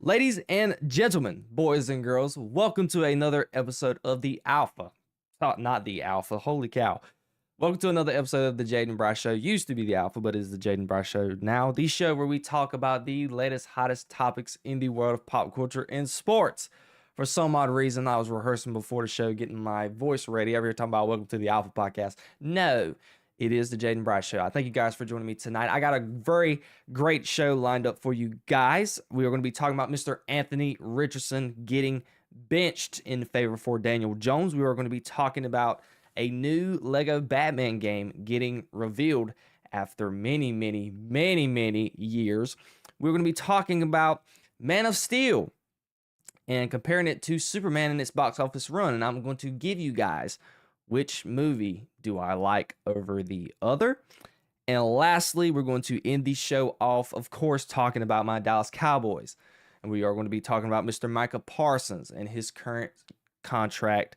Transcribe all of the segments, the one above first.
Ladies and gentlemen, boys and girls, welcome to another episode of the Alpha. Not the Alpha, holy cow. Welcome to another episode of the Jayden Bryce Show. Used to be the Alpha, but is the Jayden Bryce Show now. The show where we talk about the latest, hottest topics in the world of pop culture and sports. For some odd reason, I was rehearsing before the show, getting my voice ready. Over here talking about welcome to the Alpha podcast. No, it is the Jayden Bryce Show. I thank you guys for joining me tonight. I got a very great show lined up for you guys. We are going to be talking about Mr. Anthony Richardson getting benched in favor for Daniel Jones. We are going to be talking about a new Lego Batman game getting revealed after many years. We're going to be talking about Man of Steel and comparing it to Superman in its box office run. And I'm going to give you guys which movie do I like over the other. And lastly, we're going to end the show off, of course, talking about my Dallas Cowboys. And we are going to be talking about Mr. Micah Parsons and his current contract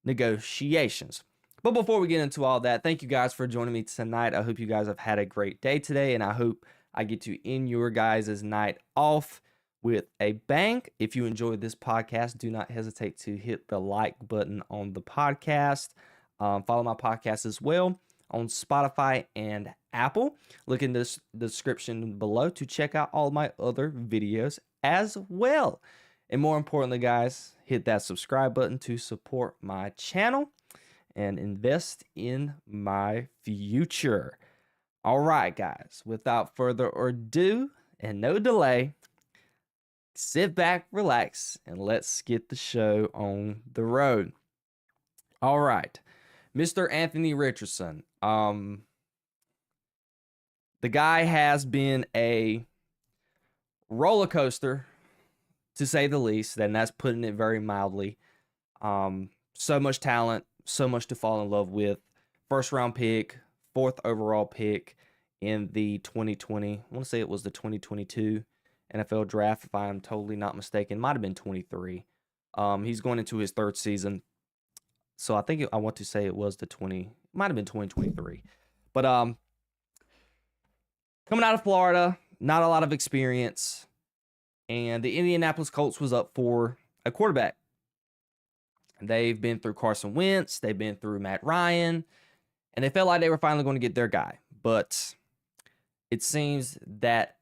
negotiations. But before we get into all that, thank you guys for joining me tonight. I hope you guys have had a great day today, and I hope I get to end your guys' night off with a bang. If you enjoyed this podcast, do not hesitate to hit the like button on the podcast. Follow my podcast as well on Spotify and Apple. Look in the description below to check out all my other videos as well. And more importantly, guys, hit that subscribe button to support my channel and invest in my future. All right, guys, without further ado and no delay, sit back, relax, and let's get the show on the road. All right, Mr. Anthony Richardson. The guy has been a roller coaster, to say the least, and that's putting it very mildly. So much talent, so much to fall in love with. First round pick, 4th overall pick in the 2020. I want to say it was the 2022 NFL draft, if I'm totally not mistaken. Might have been 23. He's going into his 3rd season. So I think I want to say it was might have been 2023. But coming out of Florida, not a lot of experience. And the Indianapolis Colts was up for a quarterback. They've been through Carson Wentz. They've been through Matt Ryan. And they felt like they were finally going to get their guy. But it seems that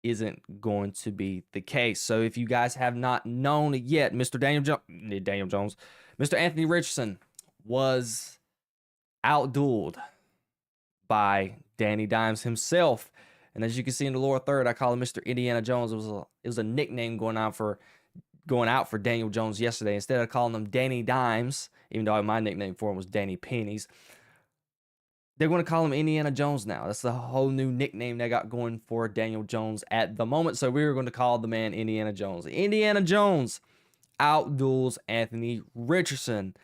isn't going to be the case. So if you guys have not known it yet, Mr. Mr. Anthony Richardson was outdueled by Danny Dimes himself. And as you can see in the lower third, I call him Mr. Indiana Jones. It was a nickname going out for Daniel Jones yesterday. Instead of calling him Danny Dimes, even though my nickname for him was Danny Pennies, they're going to call him Indiana Jones now. That's the whole new nickname they got going for Daniel Jones at the moment. So we're going to call the man Indiana Jones. Indiana Jones outduels Anthony Richardson.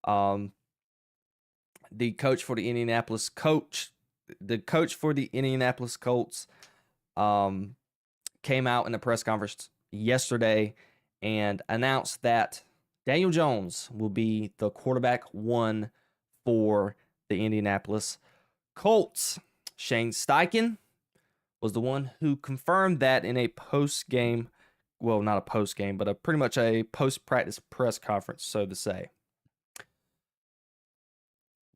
The coach for the Indianapolis Colts came out in a press conference yesterday and announced that Daniel Jones will be the quarterback 1 for the Indianapolis Colts. Shane Steichen was the one who confirmed that in a post-game, well, not a post-game, but pretty much a post-practice press conference, so to say.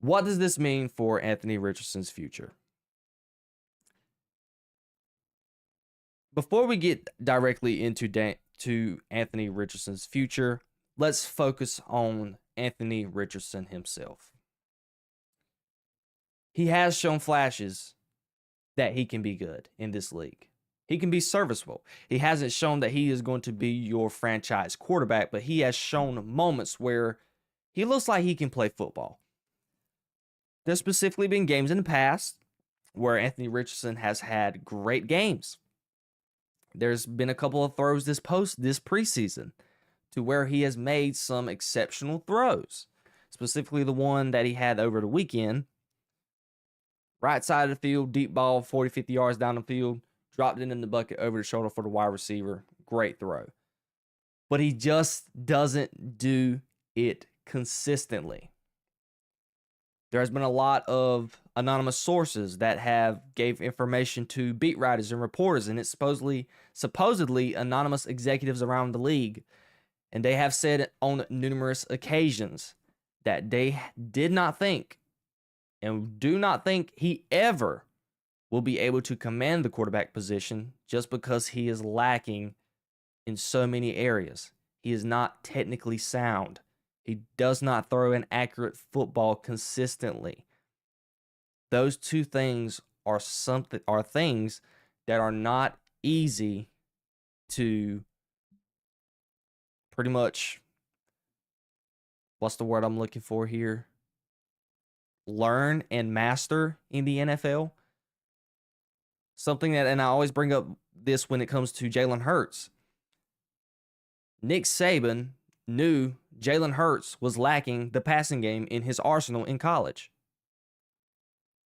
What does this mean for Anthony Richardson's future? Before we get directly into Anthony Richardson's future, let's focus on Anthony Richardson himself. He has shown flashes that he can be good in this league. He can be serviceable. He hasn't shown that he is going to be your franchise quarterback, but he has shown moments where he looks like he can play football. There's specifically been games in the past where Anthony Richardson has had great games. There's been a couple of throws this preseason to where he has made some exceptional throws. Specifically the one that he had over the weekend. Right side of the field, deep ball, 40, 50 yards down the field. Dropped it in the bucket over the shoulder for the wide receiver. Great throw. But he just doesn't do it consistently. There has been a lot of anonymous sources that have gave information to beat writers and reporters, and it's supposedly anonymous executives around the league. And they have said on numerous occasions that they did not think and do not think he ever will be able to command the quarterback position just because he is lacking in so many areas. He is not technically sound. He does not throw an accurate football consistently. Those two things are things that are not easy to pretty much, what's the word I'm looking for here? Learn and master in the NFL. Something that, and I always bring up this when it comes to Jalen Hurts. Nick Saban knew Jalen Hurts was lacking the passing game in his arsenal in college.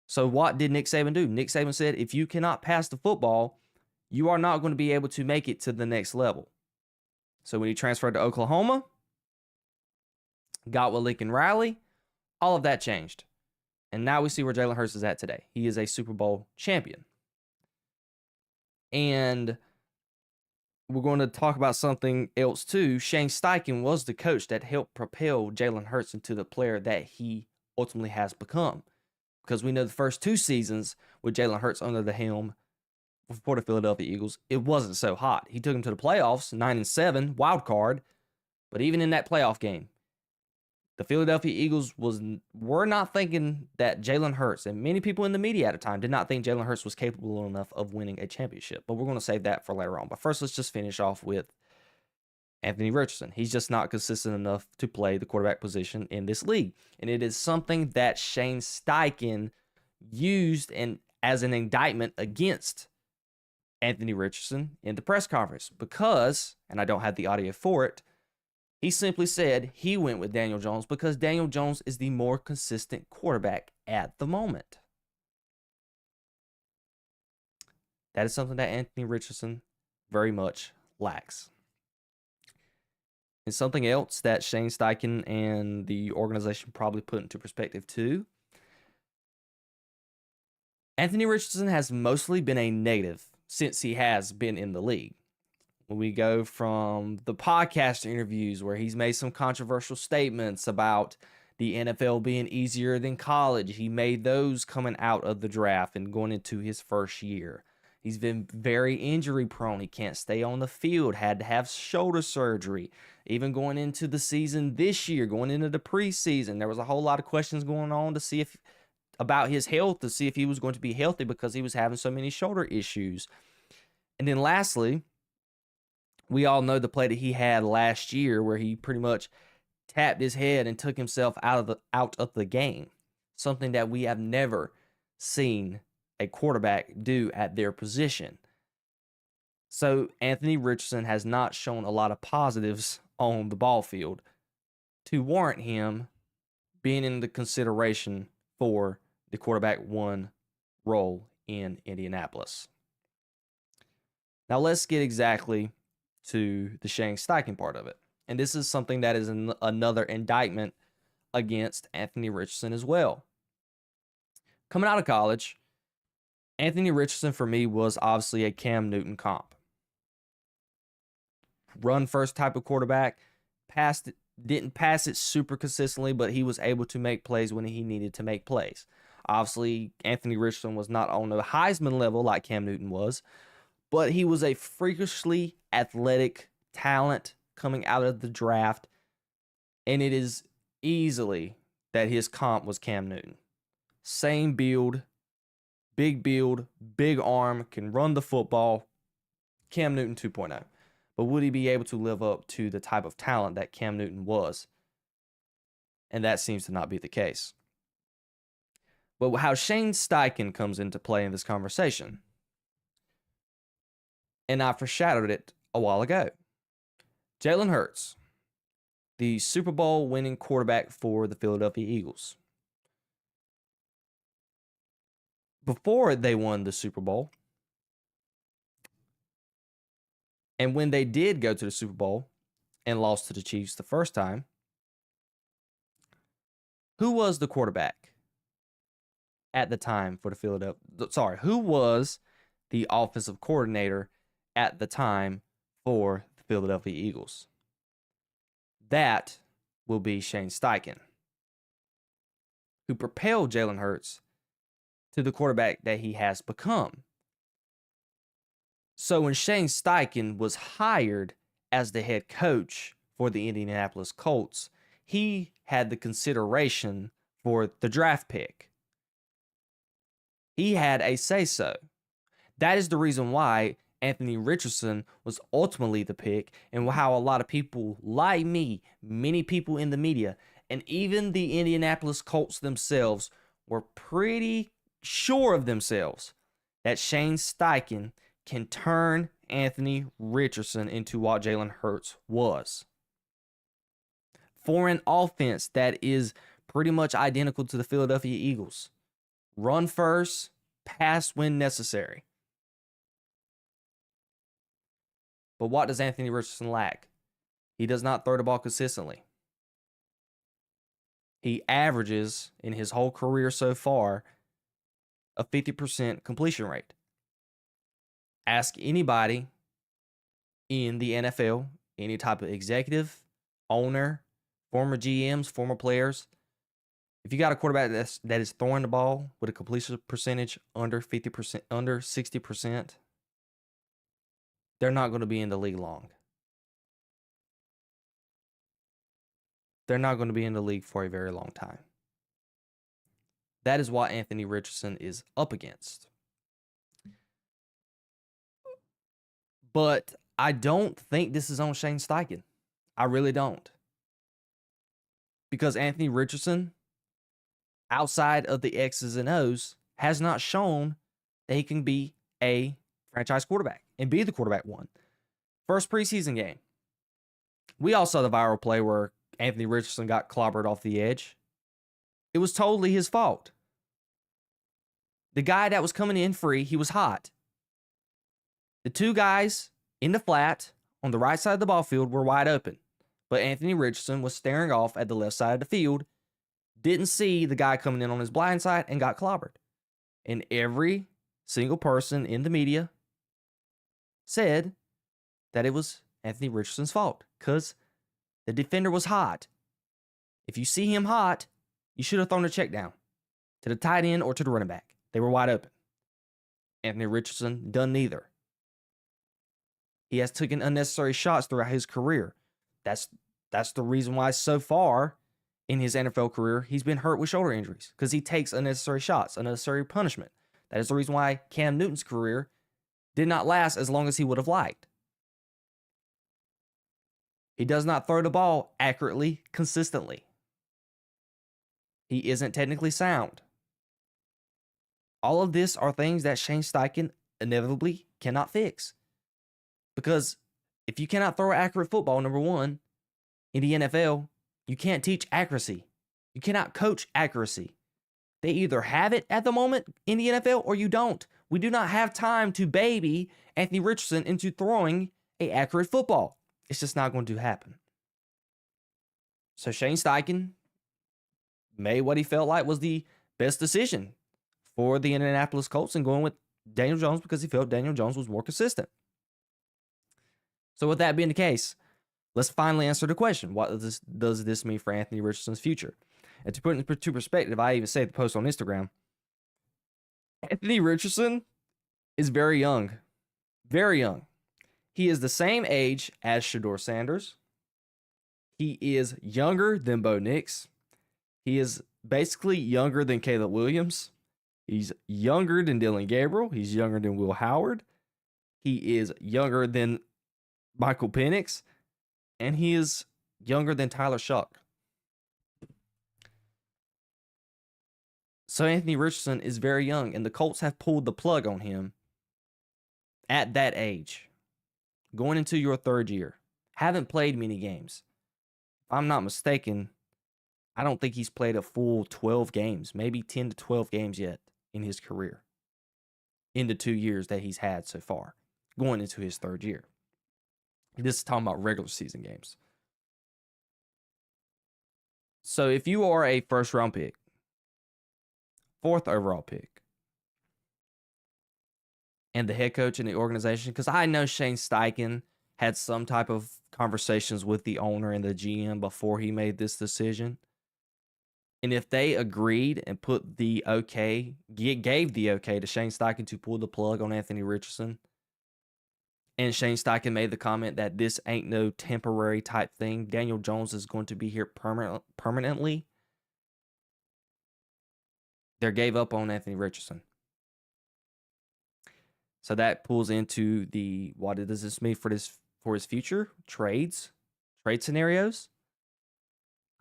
So what did Nick Saban do? Nick Saban said, if you cannot pass the football, you are not going to be able to make it to the next level. So when he transferred to Oklahoma, got with Lincoln Riley, all of that changed. And now we see where Jalen Hurts is at today. He is a Super Bowl champion. And we're going to talk about something else too. Shane Steichen was the coach that helped propel Jalen Hurts into the player that he ultimately has become. Because we know the first two seasons with Jalen Hurts under the helm for the Philadelphia Eagles, it wasn't so hot. He took him to the playoffs, 9-7, wild card. But even in that playoff game, the Philadelphia Eagles were not thinking that Jalen Hurts, and many people in the media at the time did not think Jalen Hurts was capable enough of winning a championship. But we're going to save that for later on. But first, let's just finish off with Anthony Richardson. He's just not consistent enough to play the quarterback position in this league. And it is something that Shane Steichen used as an indictment against Anthony Richardson in the press conference. Because, and I don't have the audio for it, he simply said he went with Daniel Jones because Daniel Jones is the more consistent quarterback at the moment. That is something that Anthony Richardson very much lacks. And something else that Shane Steichen and the organization probably put into perspective too, Anthony Richardson has mostly been a negative since he has been in the league. When we go from the podcast interviews where he's made some controversial statements about the NFL being easier than college, he made those coming out of the draft and going into his first year. He's been very injury prone. He can't stay on the field, had to have shoulder surgery. Even going into the season this year, going into the preseason, there was a whole lot of questions going on to see about his health, to see if he was going to be healthy because he was having so many shoulder issues. And then lastly, we all know the play that he had last year where he pretty much tapped his head and took himself out of the game. Something that we have never seen a quarterback do at their position. So Anthony Richardson has not shown a lot of positives on the ball field to warrant him being in the consideration for the quarterback one role in Indianapolis. Now let's get exactly to the Shane Steichen part of it. And this is something that is another indictment against Anthony Richardson as well. Coming out of college, Anthony Richardson for me was obviously a Cam Newton comp. Run first type of quarterback, didn't pass it super consistently, but he was able to make plays when he needed to make plays. Obviously, Anthony Richardson was not on the Heisman level like Cam Newton was, but he was a freakishly athletic talent coming out of the draft, and it is easily that his comp was Cam Newton. Same build, big arm, can run the football, Cam Newton 2.0. But would he be able to live up to the type of talent that Cam Newton was? And that seems to not be the case. But how Shane Steichen comes into play in this conversation, and I foreshadowed it a while ago. Jalen Hurts, the Super Bowl winning quarterback for the Philadelphia Eagles. Before they won the Super Bowl, and when they did go to the Super Bowl and lost to the Chiefs the first time, who was the quarterback at the time for the who was the offensive coordinator at the time for the Philadelphia Eagles? That will be Shane Steichen, who propelled Jalen Hurts to the quarterback that he has become. So when Shane Steichen was hired as the head coach for the Indianapolis Colts, he had the consideration for the draft pick. He had a say-so. That is the reason why Anthony Richardson was ultimately the pick, and how a lot of people like me, many people in the media, and even the Indianapolis Colts themselves were pretty sure of themselves that Shane Steichen can turn Anthony Richardson into what Jalen Hurts was. For an offense that is pretty much identical to the Philadelphia Eagles. Run first, pass when necessary. But what does Anthony Richardson lack? He does not throw the ball consistently. He averages in his whole career so far a 50% completion rate. Ask anybody in the NFL, any type of executive, owner, former GMs, former players. If you got a quarterback that is throwing the ball with a completion percentage under 50%, under 60%, they're not going to be in the league long. They're not going to be in the league for a very long time. That is what Anthony Richardson is up against. But I don't think this is on Shane Steichen. I really don't. Because Anthony Richardson, outside of the X's and O's, has not shown that he can be a franchise quarterback and be the quarterback one. First preseason game, we all saw the viral play where Anthony Richardson got clobbered off the edge. It was totally his fault. The guy that was coming in free, he was hot. The two guys in the flat on the right side of the ball field were wide open. But Anthony Richardson was staring off at the left side of the field, didn't see the guy coming in on his blind side, and got clobbered. And every single person in the media said that it was Anthony Richardson's fault because the defender was hot. If you see him hot, you should have thrown a check down to the tight end or to the running back. They were wide open. Anthony Richardson done neither. He has taken unnecessary shots throughout his career. That's the reason why so far in his NFL career, he's been hurt with shoulder injuries because he takes unnecessary shots, unnecessary punishment. That is the reason why Cam Newton's career did not last as long as he would have liked. He does not throw the ball accurately, consistently. He isn't technically sound. All of this are things that Shane Steichen inevitably cannot fix. Because if you cannot throw accurate football, number one, in the NFL, you can't teach accuracy. You cannot coach accuracy. They either have it at the moment in the NFL or you don't. We do not have time to baby Anthony Richardson into throwing an accurate football. It's just not going to happen. So Shane Steichen made what he felt like was the best decision for the Indianapolis Colts and going with Daniel Jones because he felt Daniel Jones was more consistent. So with that being the case, let's finally answer the question. What does this mean for Anthony Richardson's future? And to put it into perspective, I even say the post on Instagram. Anthony Richardson is very young. Very young. He is the same age as Shedeur Sanders. He is younger than Bo Nix. He is basically younger than Caleb Williams. He's younger than Dylan Gabriel. He's younger than Will Howard. He is younger than Michael Penix. And he is younger than Tyler Shuck. So Anthony Richardson is very young, and the Colts have pulled the plug on him at that age. Going into your third year. Haven't played many games. If I'm not mistaken, I don't think he's played a full 12 games, maybe 10 to 12 games yet in his career. In the 2 years that he's had so far, going into his third year. This is talking about regular season games. So if you are a first round pick, 4th overall pick. And the head coach in the organization, because I know Shane Steichen had some type of conversations with the owner and the GM before he made this decision. And if they agreed and put the okay, gave the okay to Shane Steichen to pull the plug on Anthony Richardson, and Shane Steichen made the comment that this ain't no temporary type thing, Daniel Jones is going to be here permanently, they gave up on Anthony Richardson. So that pulls into the, what does this mean for his future? Trade scenarios.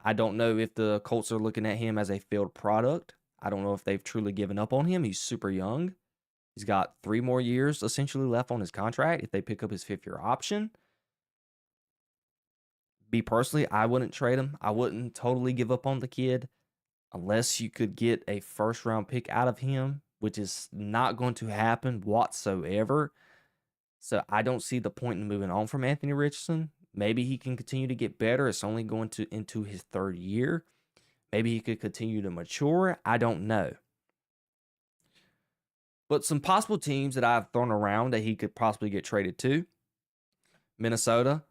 I don't know if the Colts are looking at him as a failed product. I don't know if they've truly given up on him. He's super young. He's got 3 more years essentially left on his contract if they pick up his 5th-year option. Me personally, I wouldn't trade him. I wouldn't totally give up on the kid unless you could get a 1st-round pick out of him, which is not going to happen whatsoever. So I don't see the point in moving on from Anthony Richardson. Maybe he can continue to get better. It's only going into his 3rd year. Maybe he could continue to mature. I don't know. But some possible teams that I've thrown around that he could possibly get traded to. Minnesota.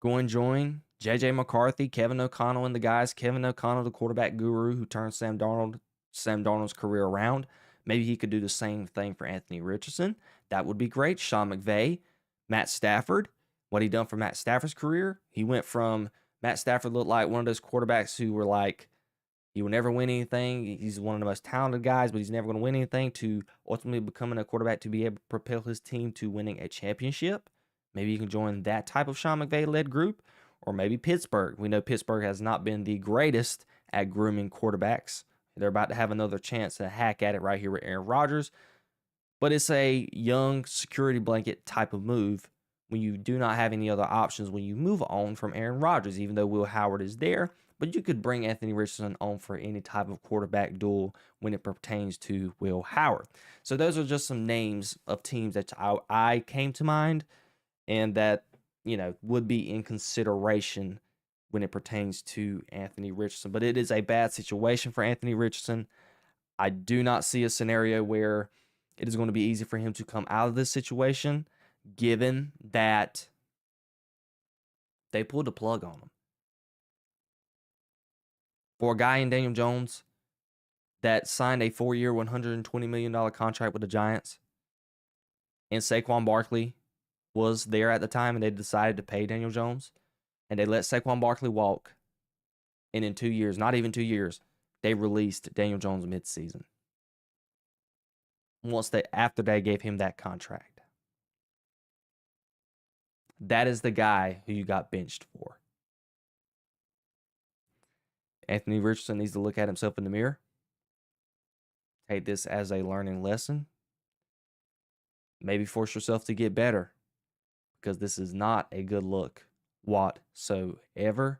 Go and join J.J. McCarthy, Kevin O'Connell and the guys. Kevin O'Connell, the quarterback guru who turned Sam Darnold's career around. Maybe he could do the same thing for Anthony Richardson. That would be great. Sean McVay, Matt Stafford. What he done for Matt Stafford's career. He went from, Matt Stafford looked like one of those quarterbacks who were like, he will never win anything. He's one of the most talented guys, but he's never going to win anything, to ultimately becoming a quarterback to be able to propel his team to winning a championship. Maybe you can join that type of Sean McVay-led group. Or maybe Pittsburgh. We know Pittsburgh has not been the greatest at grooming quarterbacks. They're about to have another chance to hack at it right here with Aaron Rodgers. But it's a young security blanket type of move when you do not have any other options when you move on from Aaron Rodgers, even though Will Howard is there. But you could bring Anthony Richardson on for any type of quarterback duel when it pertains to Will Howard. So those are just some names of teams that I came to mind and that, would be in consideration when it pertains to Anthony Richardson. But it is a bad situation for Anthony Richardson. I do not see a scenario where it is going to be easy for him to come out of this situation, given that they pulled the plug on him. For a guy in Daniel Jones that signed a 4-year, $120 million contract with the Giants, and Saquon Barkley was there at the time, and they decided to pay Daniel Jones, and they let Saquon Barkley walk, and in 2 years, not even 2 years, they released Daniel Jones midseason. After they gave him that contract. That is the guy who you got benched for. Anthony Richardson needs to look at himself in the mirror. Take this as a learning lesson. Maybe force yourself to get better, because this is not a good look whatsoever.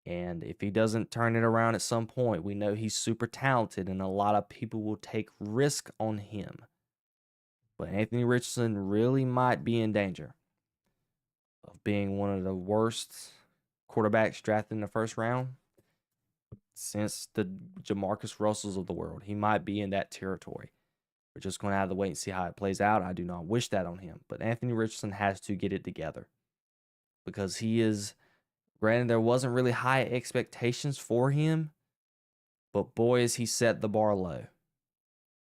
And if he doesn't turn it around at some point, we know he's super talented and a lot of people will take risk on him. But Anthony Richardson really might be in danger of being one of the worst quarterbacks drafted in the 1st round since the Jamarcus Russells of the world. He might be in that territory. We're just going to have to wait and see how it plays out. I do not wish that on him. But Anthony Richardson has to get it together, because he is, granted, there wasn't really high expectations for him, but boy, has he set the bar low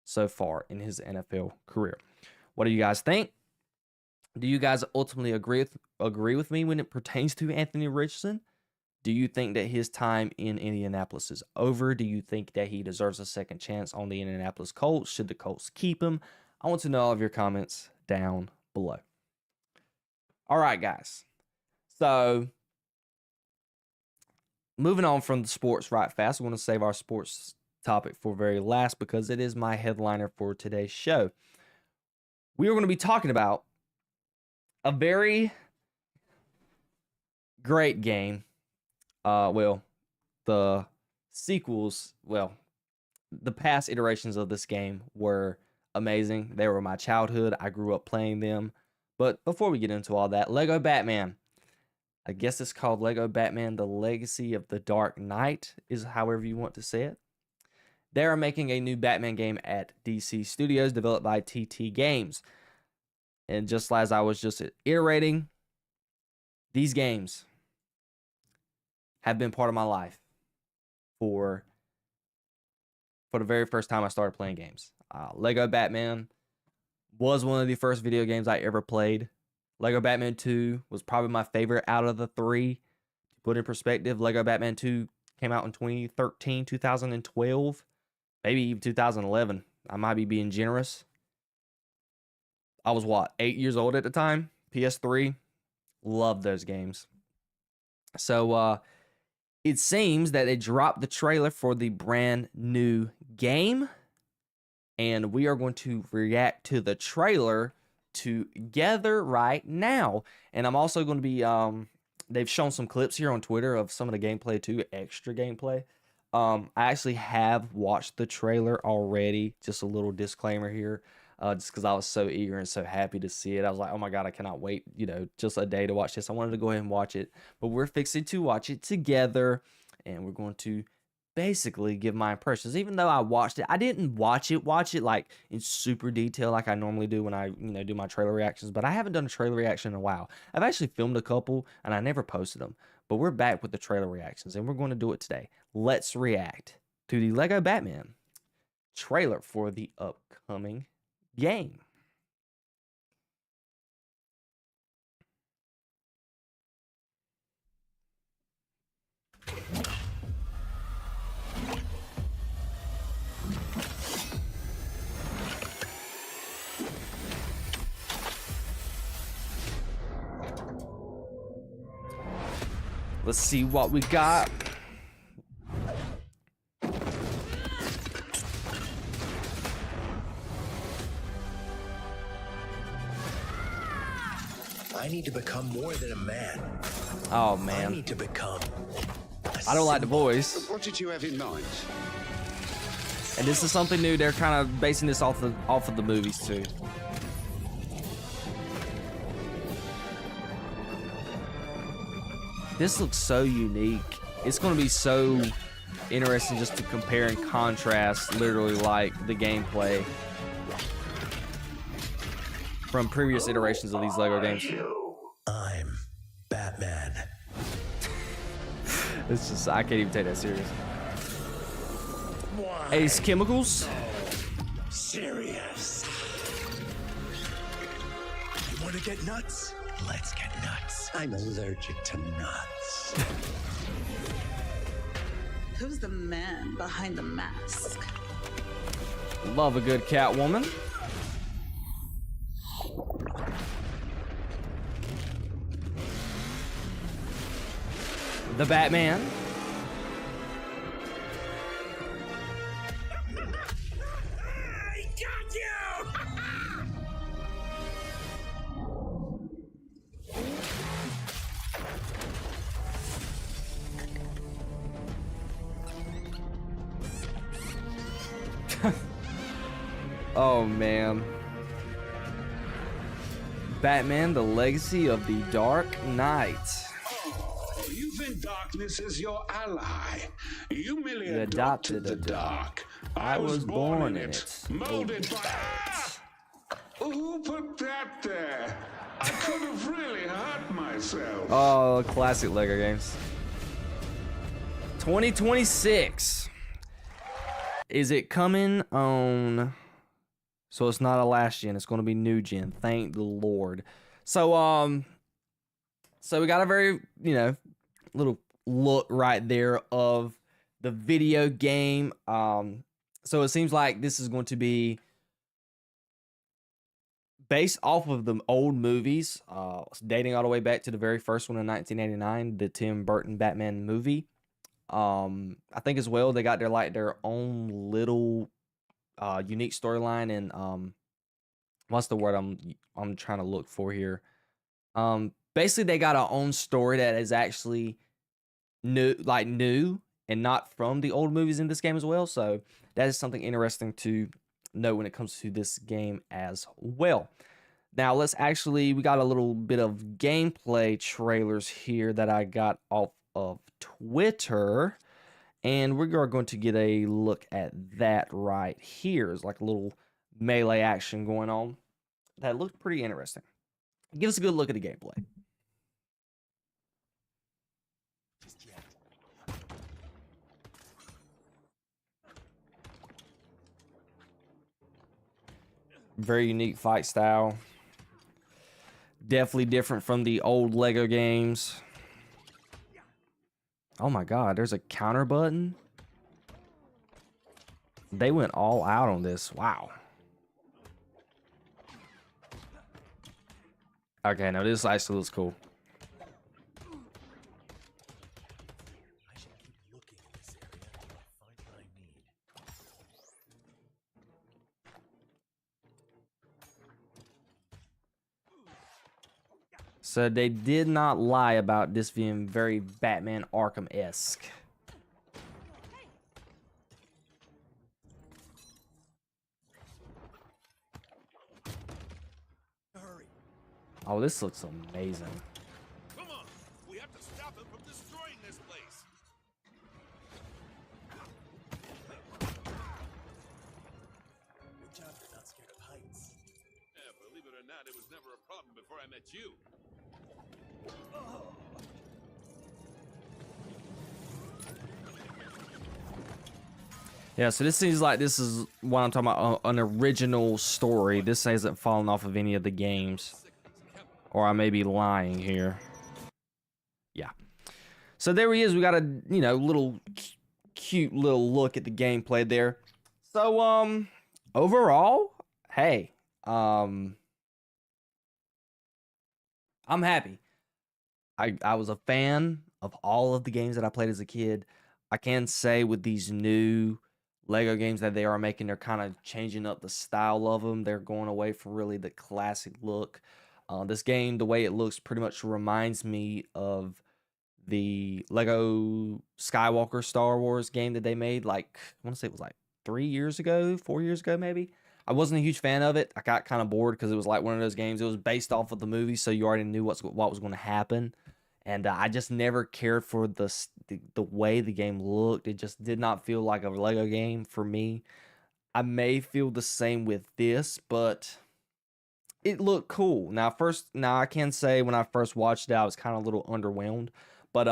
so far in his NFL career. What do you guys think? Do you guys ultimately agree with me when it pertains to Anthony Richardson? Do you think that his time in Indianapolis is over? Do you think that he deserves a second chance on the Indianapolis Colts? Should the Colts keep him? I want to know all of your comments down below. All right, guys. So, moving on from the sports right fast, I want to save our sports topic for very last because it is my headliner for today's show. We are going to be talking about a very great game. The sequels, the past iterations of this game were amazing. They were my childhood. I grew up playing them. But before we get into all that, Lego Batman. I guess it's called Lego Batman: The Legacy of the Dark Knight, is however you want to say it. They are making a new Batman game at DC Studios, developed by TT Games. And just as I was just iterating, these games have been part of my life for the very first time I started playing games. Lego Batman was one of the first video games I ever played. Lego Batman 2 was probably my favorite out of the three. To put in perspective, Lego Batman 2 came out in 2013, 2012, maybe even 2011. I might be being generous. I was, 8 years old at the time? PS3. Loved those games. So, it seems that they dropped the trailer for the brand new game, and we are going to react to the trailer together right now. And I'm also going to be, they've shown some clips here on Twitter of some of the gameplay too, extra gameplay. I actually have watched the trailer already. Just a little disclaimer here. Just because I was so eager and so happy to see it. I was like, oh my God, I cannot wait, just a day to watch this. I wanted to go ahead and watch it. But we're fixing to watch it together. And we're going to basically give my impressions. Even though I watched it, I didn't watch it like in super detail like I normally do when I do my trailer reactions. But I haven't done a trailer reaction in a while. I've actually filmed a couple and I never posted them. But we're back with the trailer reactions and we're going to do it today. Let's react to the Lego Batman trailer for the upcoming game. Let's see what we got. I need to become more than a man. Oh man. I need to become I don't like the voice. What did you have in mind? And this is something new. They're kind of basing this off of the movies too. This looks so unique. It's going to be so interesting just to compare and contrast literally like the gameplay from previous iterations of these Lego games. I'm Batman. It's just, I can't even take that serious. Ace Chemicals. Serious. You want to get nuts? Let's get nuts. I'm allergic to nuts. Who's the man behind the mask? Love a good Catwoman. The Batman. I got you! Oh man. Batman: The Legacy of the Dark Knight. You think darkness is your ally. You merely You adopted the dark. I was born in it. Molded by it. Who put that there? I could have really hurt myself. Oh, classic Lego games. 2026. Is it coming on? So it's not a last gen. It's going to be new gen. Thank the Lord. So so we got a very little look right there of the video game. So it seems like this is going to be based off of the old movies, dating all the way back to the very first one in 1989, the Tim Burton Batman movie. I think as well they got their own little unique storyline, and what's the word I'm trying to look for here? Basically they got our own story that is actually new and not from the old movies in this game as well. So that is something interesting to know when it comes to this game as well. Now we got a little bit of gameplay trailers here that I got off of Twitter. And we are going to get a look at that right here. It's like a little melee action going on. That looked pretty interesting. Give us a good look at the gameplay. Very unique fight style. Definitely different from the old Lego games. Oh my god, there's a counter button. They went all out on this. Wow. Okay, now this actually looks cool. So they did not lie about this being very Batman Arkham-esque. Oh, this looks amazing. Come on, we have to stop him from destroying this place. Good job, you're not scared of heights. Yeah, believe it or not, it was never a problem before I met you. Yeah, so this seems like this is what I'm talking about, an original story. This hasn't fallen off of any of the games. Or I may be lying here. Yeah. So there he is. We got a, little cute little look at the gameplay there. So, overall, hey, I'm happy. I was a fan of all of the games that I played as a kid. I can say with these new Lego games that they are making, they're kind of changing up the style of them. They're going away from really the classic look. This game, the way it looks, pretty much reminds me of the Lego Skywalker Star Wars game that they made, like, I want to say it was like 3 years ago, 4 years ago, maybe. I wasn't a huge fan of it. I got kind of bored because it was like one of those games. It was based off of the movie, so you already knew what was going to happen. And I just never cared for the way the game looked. It just did not feel like a Lego game for me. I may feel the same with this, but it looked cool. Now I can say when I first watched it, I was kind of a little underwhelmed. But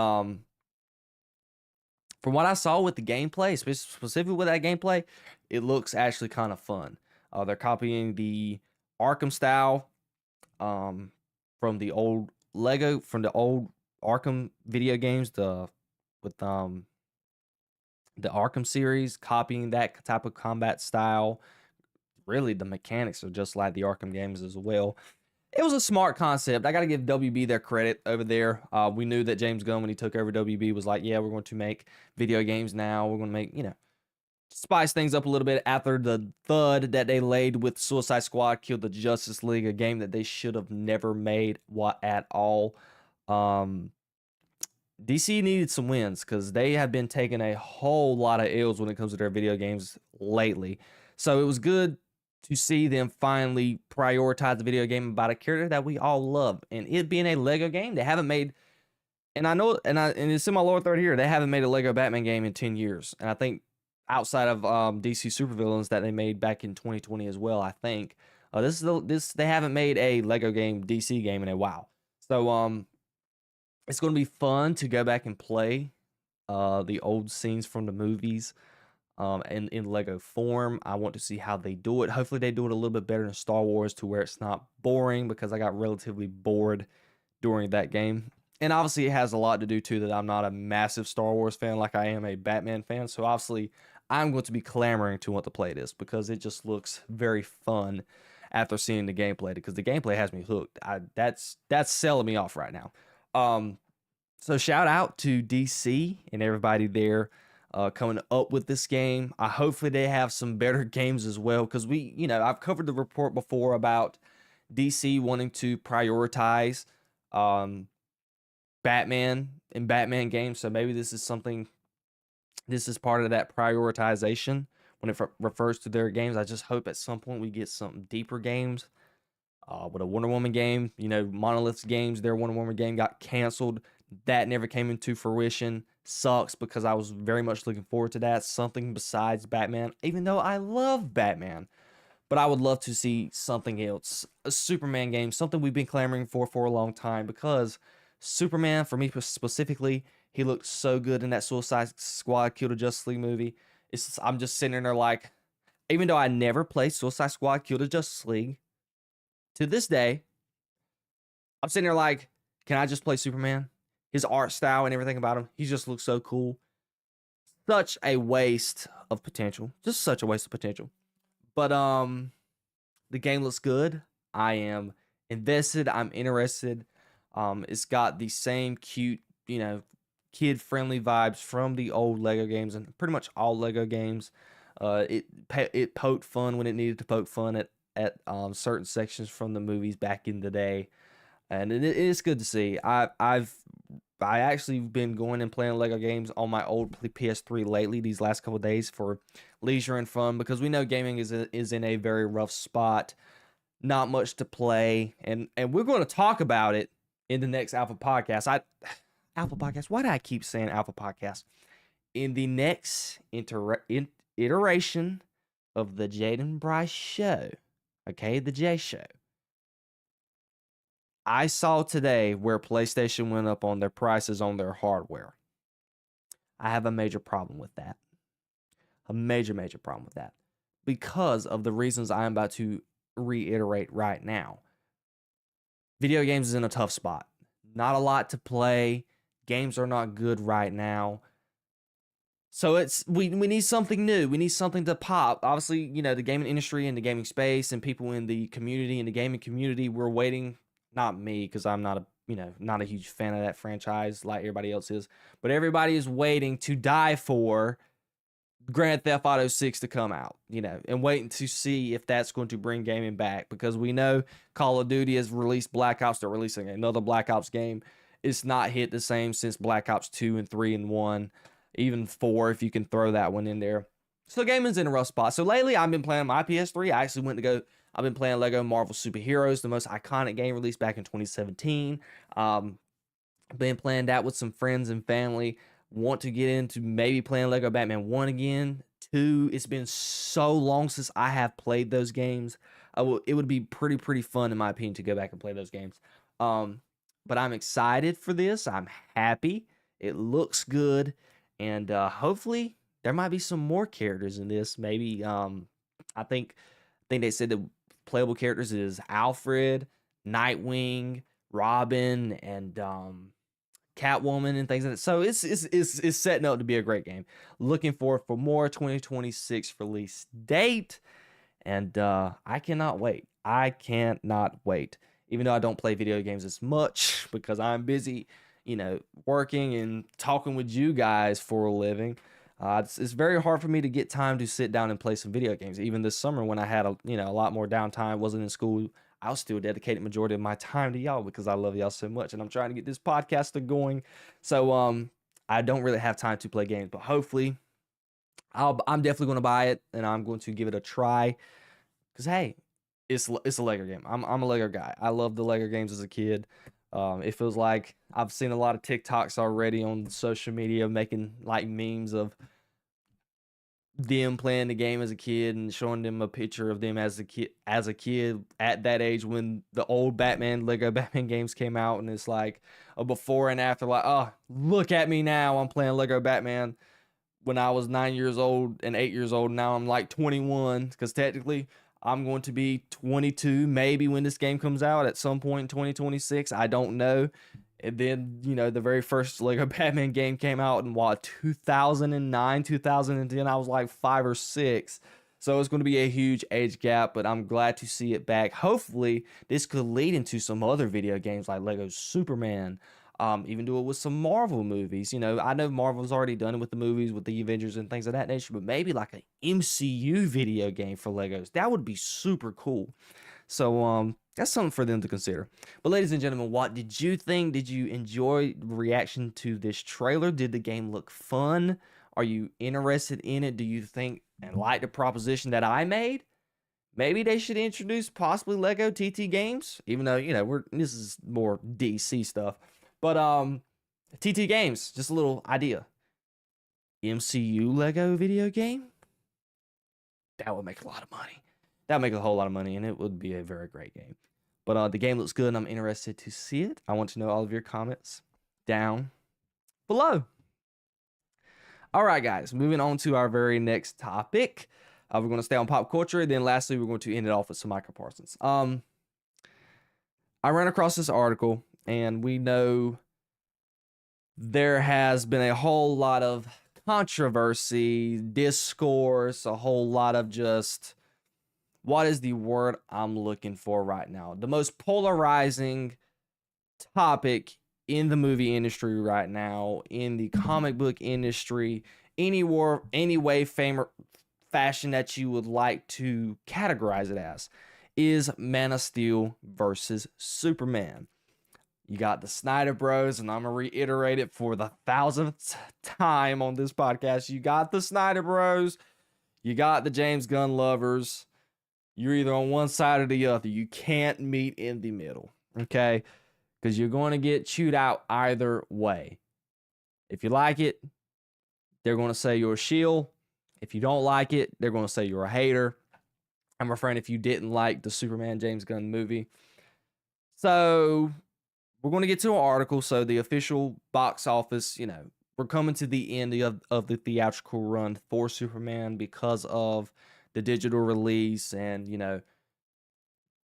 from what I saw with the gameplay, specifically with that gameplay, it looks actually kind of fun. They're copying the Arkham style from the old Arkham video games, with the Arkham series, copying that type of combat style. Really, the mechanics are just like the Arkham games as well. It was a smart concept. I got to give WB their credit over there. We knew that James Gunn, when he took over WB, was like, yeah, we're going to make video games now. We're going to make, spice things up a little bit after the thud that they laid with Suicide Squad killed the Justice League, a game that they should have never made at all. DC needed some wins because they have been taking a whole lot of L's when it comes to their video games lately. So it was good to see them finally prioritize the video game about a character that we all love, and it being a Lego game. They haven't made, and I know, and it's in my lower third here, they haven't made a Lego Batman game in 10 years. And I think outside of DC Supervillains that they made back in 2020 as well, I think they haven't made a Lego game, DC game, in a while. So it's going to be fun to go back and play the old scenes from the movies in Lego form. I want to see how they do it. Hopefully they do it a little bit better than Star Wars, to where it's not boring, because I got relatively bored during that game. And obviously it has a lot to do too that I'm not a massive Star Wars fan like I am a Batman fan. So obviously I'm going to be clamoring to want to play this, because it just looks very fun after seeing the gameplay, because the gameplay has me hooked. That's selling me off right now. So shout out to DC and everybody there coming up with this game. Hopefully they have some better games as well, because I've covered the report before about DC wanting to prioritize Batman in Batman games. So maybe this is part of that prioritization when it refers to their games. I just hope at some point we get some deeper games With a Wonder Woman game, Monolith's games, their Wonder Woman game got canceled. That never came into fruition. Sucks because I was very much looking forward to that. Something besides Batman, even though I love Batman. But I would love to see something else. A Superman game, something we've been clamoring for a long time, because Superman, for me specifically, he looked so good in that Suicide Squad Kill the Justice League movie. I'm just sitting there like, even though I never played Suicide Squad Kill the Justice League, to this day, I'm sitting there like, can I just play Superman? His art style and everything about him, he just looks so cool. Such a waste of potential. Just such a waste of potential. But the game looks good. I am invested. I'm interested. It's got the same cute, kid-friendly vibes from the old Lego games and pretty much all Lego games. It poked fun when it needed to poke fun at certain sections from the movies back in the day, and it's good to see. I actually been going and playing Lego games on my old PS3 lately these last couple of days for leisure and fun, because we know gaming is in a very rough spot. Not much to play, and we're going to talk about it in the next Alpha Podcast. Alpha Podcast. Why do I keep saying Alpha Podcast? In the next iteration of the Jayden Bryce show, okay, the J show. I saw today where PlayStation went up on their prices on their hardware. I have a major problem with that. A major problem with that. Because of the reasons I'm about to reiterate right now. Video games is in a tough spot. Not a lot to play. Games are not good right now. So we need something new. We need something to pop. Obviously, the gaming industry and the gaming space and people in the community and the gaming community, we're waiting. Not me, because I'm not a huge fan of that franchise like everybody else is. But everybody is waiting to die for Grand Theft Auto 6 to come out, and waiting to see if that's going to bring gaming back, because we know Call of Duty has released Black Ops. They're releasing another Black Ops game. It's not hit the same since Black Ops 2 and 3 and 1, even 4 if you can throw that one in there. So gaming's in a rough spot. So lately I've been playing my PS3. I've been playing Lego Marvel Superheroes, the most iconic game released back in 2017. Been playing that with some friends and family. Want to get into maybe playing Lego Batman 1 again. 2, it's been so long since I have played those games. It would be pretty fun, in my opinion, to go back and play those games. But I'm excited for this. I'm happy. It looks good. And hopefully there might be some more characters in this. Maybe I think they said the playable characters is Alfred, Nightwing, Robin, and Catwoman and things like that. So it's setting up to be a great game. Looking forward for more 2026 release date. And I cannot wait. I cannot wait. Even though I don't play video games as much because I'm busy, working and talking with you guys for a living. It's very hard for me to get time to sit down and play some video games. Even this summer when I had a lot more downtime, wasn't in school, I'll still dedicate the majority of my time to y'all because I love y'all so much, and I'm trying to get this podcast going. So I don't really have time to play games, but hopefully I'm definitely going to buy it, and I'm going to give it a try. Because hey, it's a Lego game. I'm a Lego guy. I loved the Lego games as a kid. It feels like I've seen a lot of TikToks already on social media making like memes of them playing the game as a kid and showing them a picture of them as a kid at that age when the old Lego Batman games came out, and it's like a before and after, like, oh, look at me now, I'm playing Lego Batman when I was 9 years old and 8 years old. Now I'm like 21, because technically I'm going to be 22 maybe when this game comes out at some point in 2026. I don't know. And then, the very first Lego Batman game came out in 2009, 2010. I was like 5 or 6. So it's going to be a huge age gap, but I'm glad to see it back. Hopefully, this could lead into some other video games like Lego Superman. Even do it with some Marvel movies. I know Marvel's already done it with the movies, with the Avengers and things of that nature, but maybe like an MCU video game for Legos. That would be super cool. So that's something for them to consider. But ladies and gentlemen, what did you think? Did you enjoy the reaction to this trailer? Did the game look fun? Are you interested in it? Do you think and like the proposition that I made? Maybe they should introduce possibly Lego TT games, even though, this is more DC stuff. But TT games, just a little idea. MCU Lego video game? That would make a lot of money. That would make a whole lot of money, and it would be a very great game. But the game looks good, and I'm interested to see it. I want to know all of your comments down below. All right, guys, moving on to our very next topic. We're going to stay on pop culture. Then lastly, we're going to end it off with some Micah Parsons. I ran across this article, and we know there has been a whole lot of controversy, discourse, a whole lot of just, what is the word I'm looking for right now? The most polarizing topic in the movie industry right now, in the comic book industry, any way, fame, or fashion that you would like to categorize it as, is Man of Steel versus Superman. You got the Snyder Bros, and I'm going to reiterate it for the 1,000th time on this podcast. You got the Snyder Bros, you got the James Gunn lovers. You're either on one side or the other. You can't meet in the middle, okay? Because you're going to get chewed out either way. If you like it, they're going to say you're a shill. If you don't like it, they're going to say you're a hater. I'm referring if you didn't like the Superman James Gunn movie. So we're going to get to an article. So the official box office, we're coming to the end of the theatrical run for Superman because of the digital release, and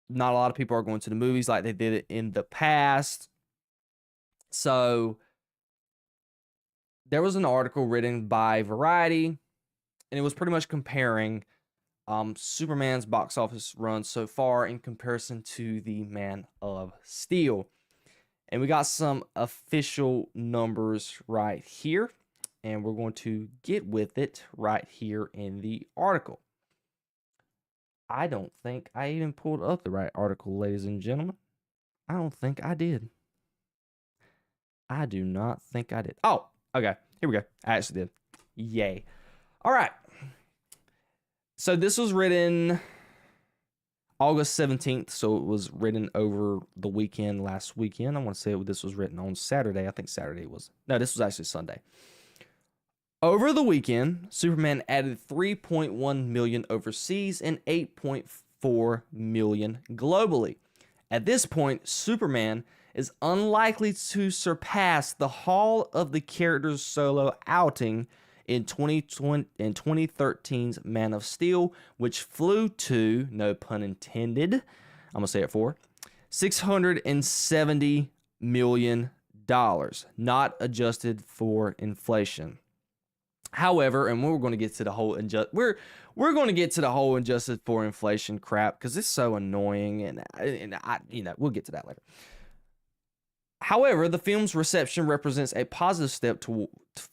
not a lot of people are going to the movies like they did it in the past. So there was an article written by Variety, and it was pretty much comparing Superman's box office run so far in comparison to the Man of Steel. And we got some official numbers right here, and we're going to get with it right here in the article. I don't think I even pulled up the right article, ladies and gentlemen. I don't think I did. I do not think I did. Oh, okay. Here we go. I actually did. Yay. All right. So this was written August 17th. So it was written over the weekend, last weekend. I want to say this was written on Saturday. I think Saturday was. No, this was actually Sunday. Over the weekend, Superman added 3.1 million overseas and 8.4 million globally. At this point, Superman is unlikely to surpass the haul of the character's solo outing in 2013's Man of Steel, which flew to, no pun intended, I'm going to say it for, $670 million, not adjusted for inflation. However, and we're going to get to the whole we're going to get to the whole injustice for inflation crap because it's so annoying, and I we'll get to that later. However, the film's reception represents a positive step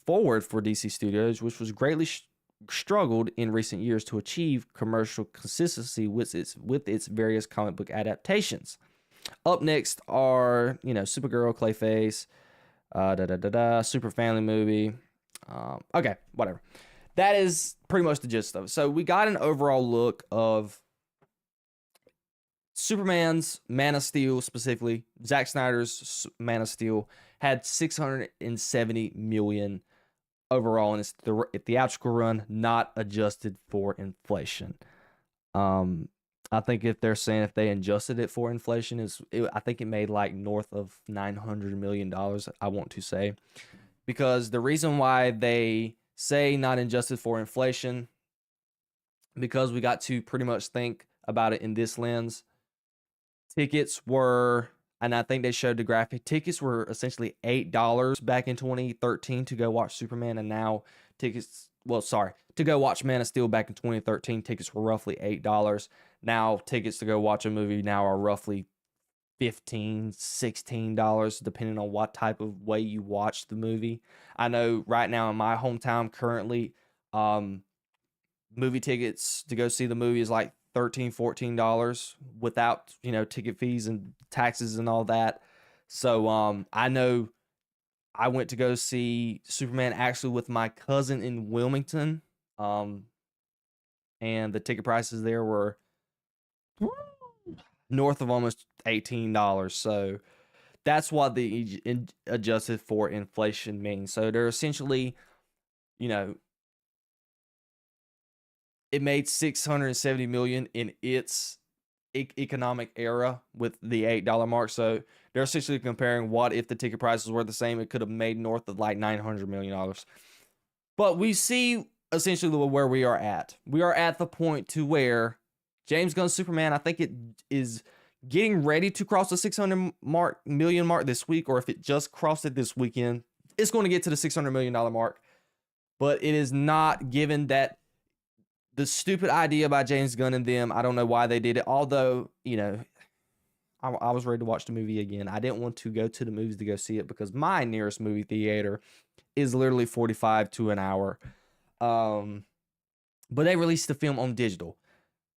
forward for DC Studios, which was greatly struggled in recent years to achieve commercial consistency with its various comic book adaptations. Up next are Supergirl, Clayface, Super Family Movie. Okay, whatever. That is pretty much the gist of it. So we got an overall look of Superman's Man of Steel, specifically Zack Snyder's Man of Steel, had 670 million overall in its theatrical run, not adjusted for inflation. I think if they're saying if they adjusted it for inflation, I think it made like north of $900 million. I want to say. Because the reason why they say not adjusted for inflation, because we got to pretty much think about it in this lens. Tickets were, and I think they showed the graphic, tickets were essentially $8 back in 2013 to go watch Superman, and now to go watch Man of Steel back in 2013, tickets were roughly $8. Now tickets to go watch a movie now are roughly $15, $16, depending on what type of way you watch the movie. I know right now in my hometown currently, movie tickets to go see the movie is like $13, $14 without, ticket fees and taxes and all that. So I know I went to go see Superman actually with my cousin in Wilmington. And the ticket prices there were north of almost $18. So that's what the adjusted for inflation means. So they're essentially, you know, it made $670 million in its economic era with the $8 mark. So they're essentially comparing what if the ticket prices were the same, it could have made north of like $900 million. But we see essentially where we are at. We are at the point to where James Gunn's Superman, I think it is getting ready to cross the 600 million mark this week, or if it just crossed it this weekend, it's going to get to the $600 million mark. But it is not, given that the stupid idea by James Gunn and them, I don't know why they did it. Although, you know, I was ready to watch the movie again. I didn't want to go to the movies to go see it because my nearest movie theater is literally 45 to an hour. But they released the film on digital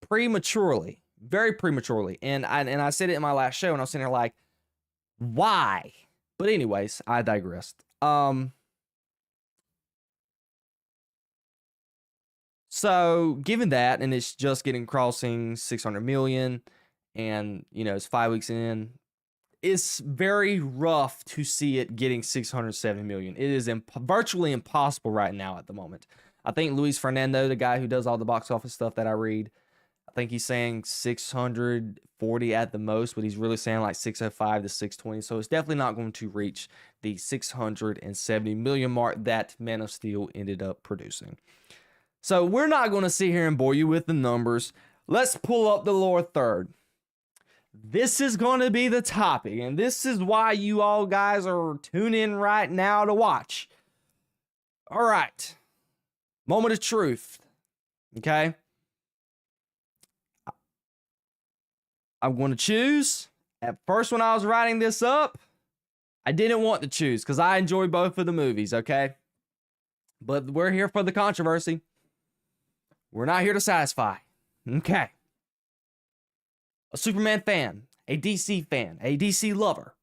prematurely, very prematurely. And I said it in my last show, and I was sitting there like, why? But anyways, I digressed. So given that, and it's just getting crossing 600 million, and you know, it's 5 weeks in, it's very rough to see it getting 670 million. It is virtually impossible right now at the moment. I think Luis Fernando, the guy who does all the box office stuff that I read, I think he's saying 640 at the most, but he's really saying like 605 to 620. So it's definitely not going to reach the 670 million mark that Man of Steel ended up producing. So we're not going to sit here and bore you with the numbers. Let's pull up the lower third. This is going to be the topic, and this is why you all guys are tuning in right now to watch. All right. Moment of truth. Okay. I'm going to choose. At first, when I was writing this up, I didn't want to choose because I enjoy both of the movies, okay? But we're here for the controversy. We're not here to satisfy. Okay. A Superman fan, a DC fan, a DC lover.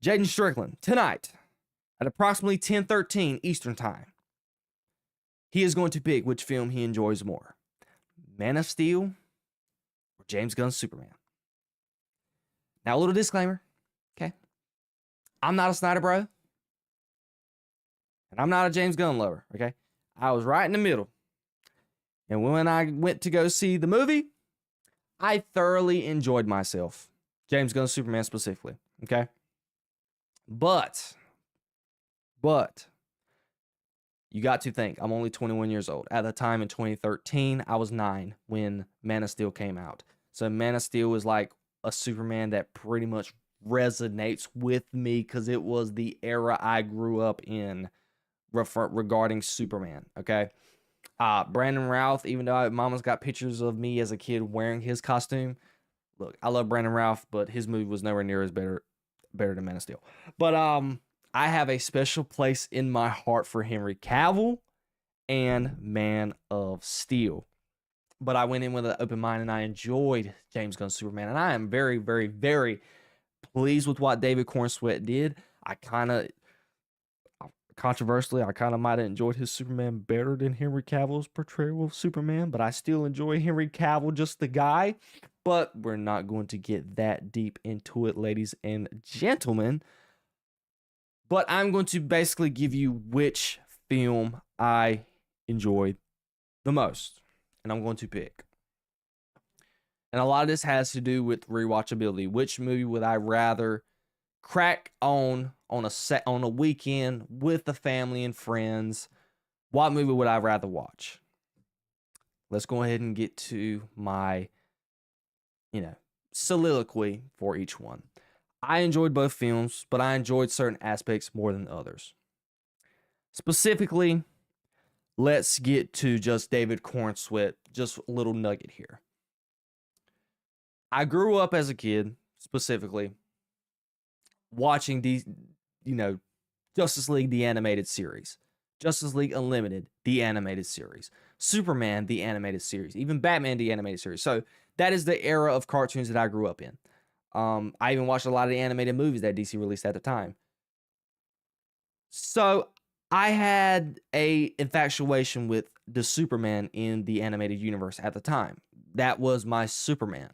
Jayden Strickland, tonight, at approximately 10:13 Eastern Time, he is going to pick which film he enjoys more. Man of Steel or James Gunn's Superman. Now, a little disclaimer, okay? I'm not a Snyder bro, and I'm not a James Gunn lover, okay? I was right in the middle. And when I went to go see the movie, I thoroughly enjoyed myself. James Gunn's Superman specifically, okay? But, you got to think, I'm only 21 years old. At the time in 2013, I was 9 when Man of Steel came out. So Man of Steel was like a Superman that pretty much resonates with me because it was the era I grew up in regarding Superman, okay? Brandon Routh, even though Mama's got pictures of me as a kid wearing his costume. Look, I love Brandon Routh, but his movie was nowhere near as better than Man of Steel. But I have a special place in my heart for Henry Cavill and Man of Steel. But I went in with an open mind and I enjoyed James Gunn's Superman. And I am very, very, very pleased with what David Cornsweet did. Controversially, I kind of might have enjoyed his Superman better than Henry Cavill's portrayal of Superman, but I still enjoy Henry Cavill, just the guy. But we're not going to get that deep into it, ladies and gentlemen. But I'm going to basically give you which film I enjoyed the most, and I'm going to pick. And a lot of this has to do with rewatchability. Which movie would I rather crack on a weekend with the family and friends? What movie would I rather watch? Let's go ahead and get to my, soliloquy for each one. I enjoyed both films, but I enjoyed certain aspects more than others. Specifically, let's get to just David Cornsweet, just a little nugget here. I grew up as a kid, specifically, watching these, Justice League, the animated series. Justice League Unlimited, the animated series. Superman, the animated series. Even Batman, the animated series. So that is the era of cartoons that I grew up in. I even watched a lot of the animated movies that DC released at the time. So I had a infatuation with the Superman in the animated universe at the time. That was my Superman.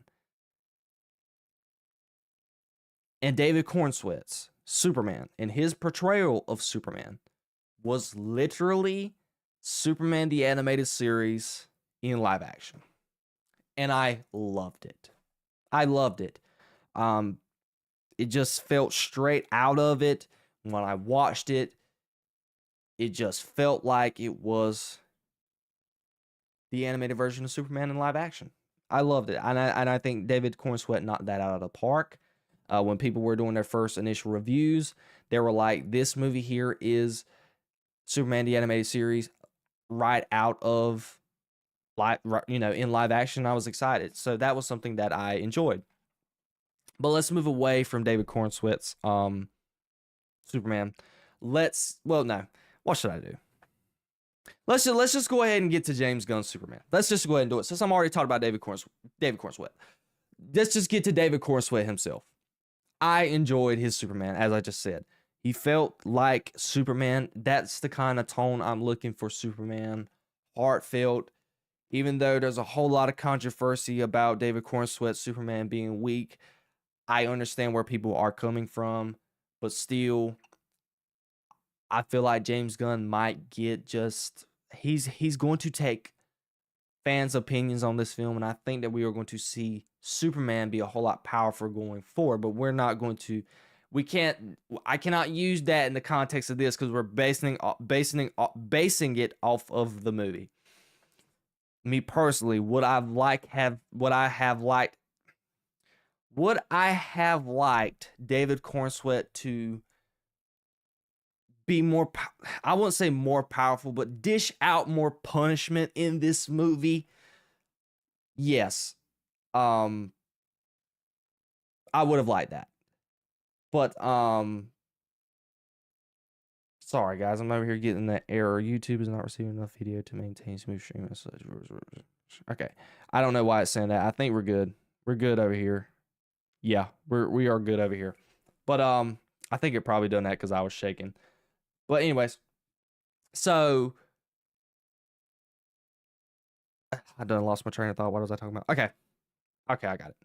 And David Cornsweet's Superman and his portrayal of Superman was literally Superman the Animated Series in live action. And I loved it. I loved it. It just felt straight out of it. When I watched it, it just felt like it was the animated version of Superman in live action. I loved it. And I think David Cornsweet knocked that out of the park. When people were doing their first initial reviews, they were like, this movie here is Superman the Animated Series right out of in live action. I was excited. So that was something that I enjoyed. But let's move away from David Cornsweet's Superman. What should I do? Let's just go ahead and get to James Gunn's Superman. Let's just go ahead and do it. Since I'm already talking about David Cornsweet. Let's just get to David Cornsweet himself. I enjoyed his Superman, as I just said. He felt like Superman. That's the kind of tone I'm looking for Superman. Heartfelt. Even though there's a whole lot of controversy about David Cornsweet's Superman being weak, I understand where people are coming from. But still, I feel like James Gunn might get he's going to take fans' opinions on this film, and I think that we are going to see Superman be a whole lot powerful going forward, but we're not going to, I cannot use that in the context of this because we're basing it off of the movie. Me personally, would I have liked David Cornsweet to be more, I wouldn't say more powerful, but dish out more punishment in this movie? Yes. I would have liked that. But, sorry guys, I'm over here getting that error. YouTube is not receiving enough video to maintain smooth streaming. Okay. I don't know why it's saying that. I think we're good. We're good over here. Yeah, we are good over here. But, I think it probably done that because I was shaking. But anyways, so I done lost my train of thought. What was I talking about? Okay, I got it.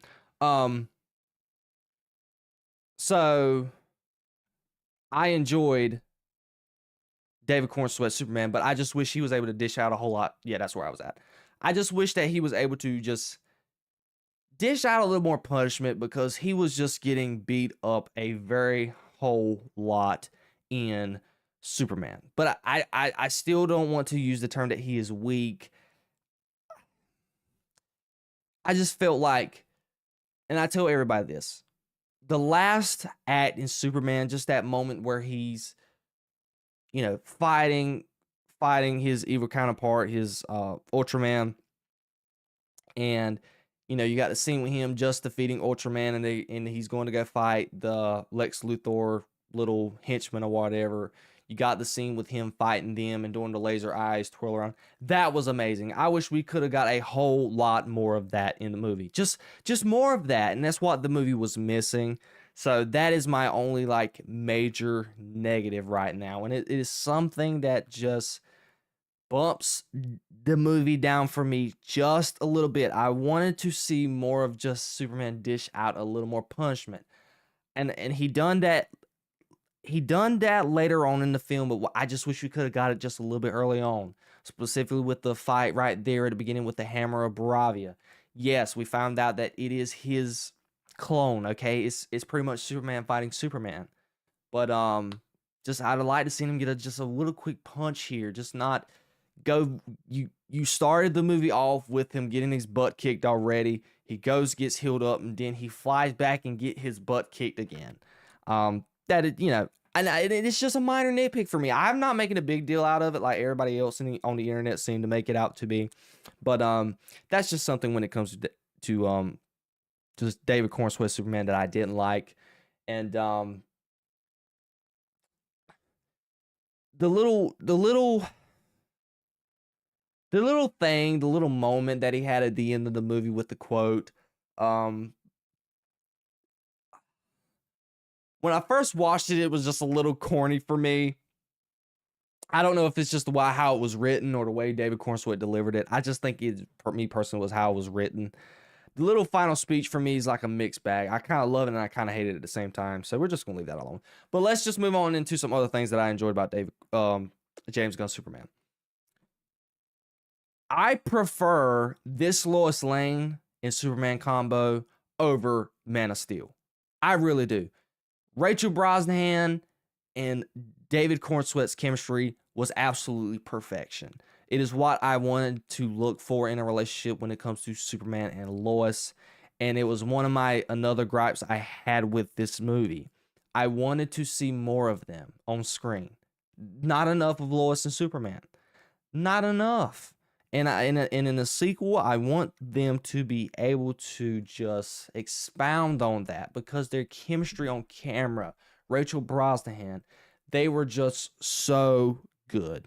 So I enjoyed David Cornsweet's Superman, but I just wish he was able to dish out a whole lot. Yeah, that's where I was at. I just wish that he was able to just dish out a little more punishment because he was just getting beat up a very whole lot in Superman. But I still don't want to use the term that he is weak. I just felt like, and I tell everybody this, the last act in Superman, just that moment where he's, fighting his evil counterpart, his Ultraman, and you got the scene with him just defeating Ultraman, and he's going to go fight the Lex Luthor little henchman or whatever. You got the scene with him fighting them and doing the laser eyes twirl around. That was amazing. I wish we could have got a whole lot more of that in the movie. Just more of that, and that's what the movie was missing. So that is my only major negative right now, and it is something that just bumps the movie down for me just a little bit. I wanted to see more of just Superman dish out a little more punishment, and he done that. He done that later on in the film, but I just wish we could have got it just a little bit early on, specifically with the fight right there at the beginning with the Hammer of Baravia. Yes, we found out that it is his clone. Okay, it's pretty much Superman fighting Superman, but just I'd like to see him get just a little quick punch here. Just not go. You started the movie off with him getting his butt kicked already. He gets healed up, and then he flies back and get his butt kicked again. And it's just a minor nitpick for me. I'm not making a big deal out of it like everybody else on the internet seemed to make it out to be, but that's just something when it comes to just David Cornsweet's Superman that I didn't like, and the little moment that he had at the end of the movie with the quote. When I first watched it, it was just a little corny for me. I don't know if it's just the way how it was written or the way David Cornsweet delivered it. I just think it, for me personally, was how it was written. The little final speech for me is like a mixed bag. I kind of love it and I kind of hate it at the same time. So we're just gonna leave that alone. But let's just move on into some other things that I enjoyed about James Gunn's Superman. I prefer this Lois Lane and Superman combo over Man of Steel. I really do. Rachel Brosnahan and David Cornsweet's chemistry was absolutely perfection. It is what I wanted to look for in a relationship when it comes to Superman and Lois. And it was one of my another gripes I had with this movie. I wanted to see more of them on screen. Not enough of Lois and Superman. Not enough. And in the sequel, I want them to be able to just expound on that because their chemistry on camera, Rachel Brosnahan, they were just so good.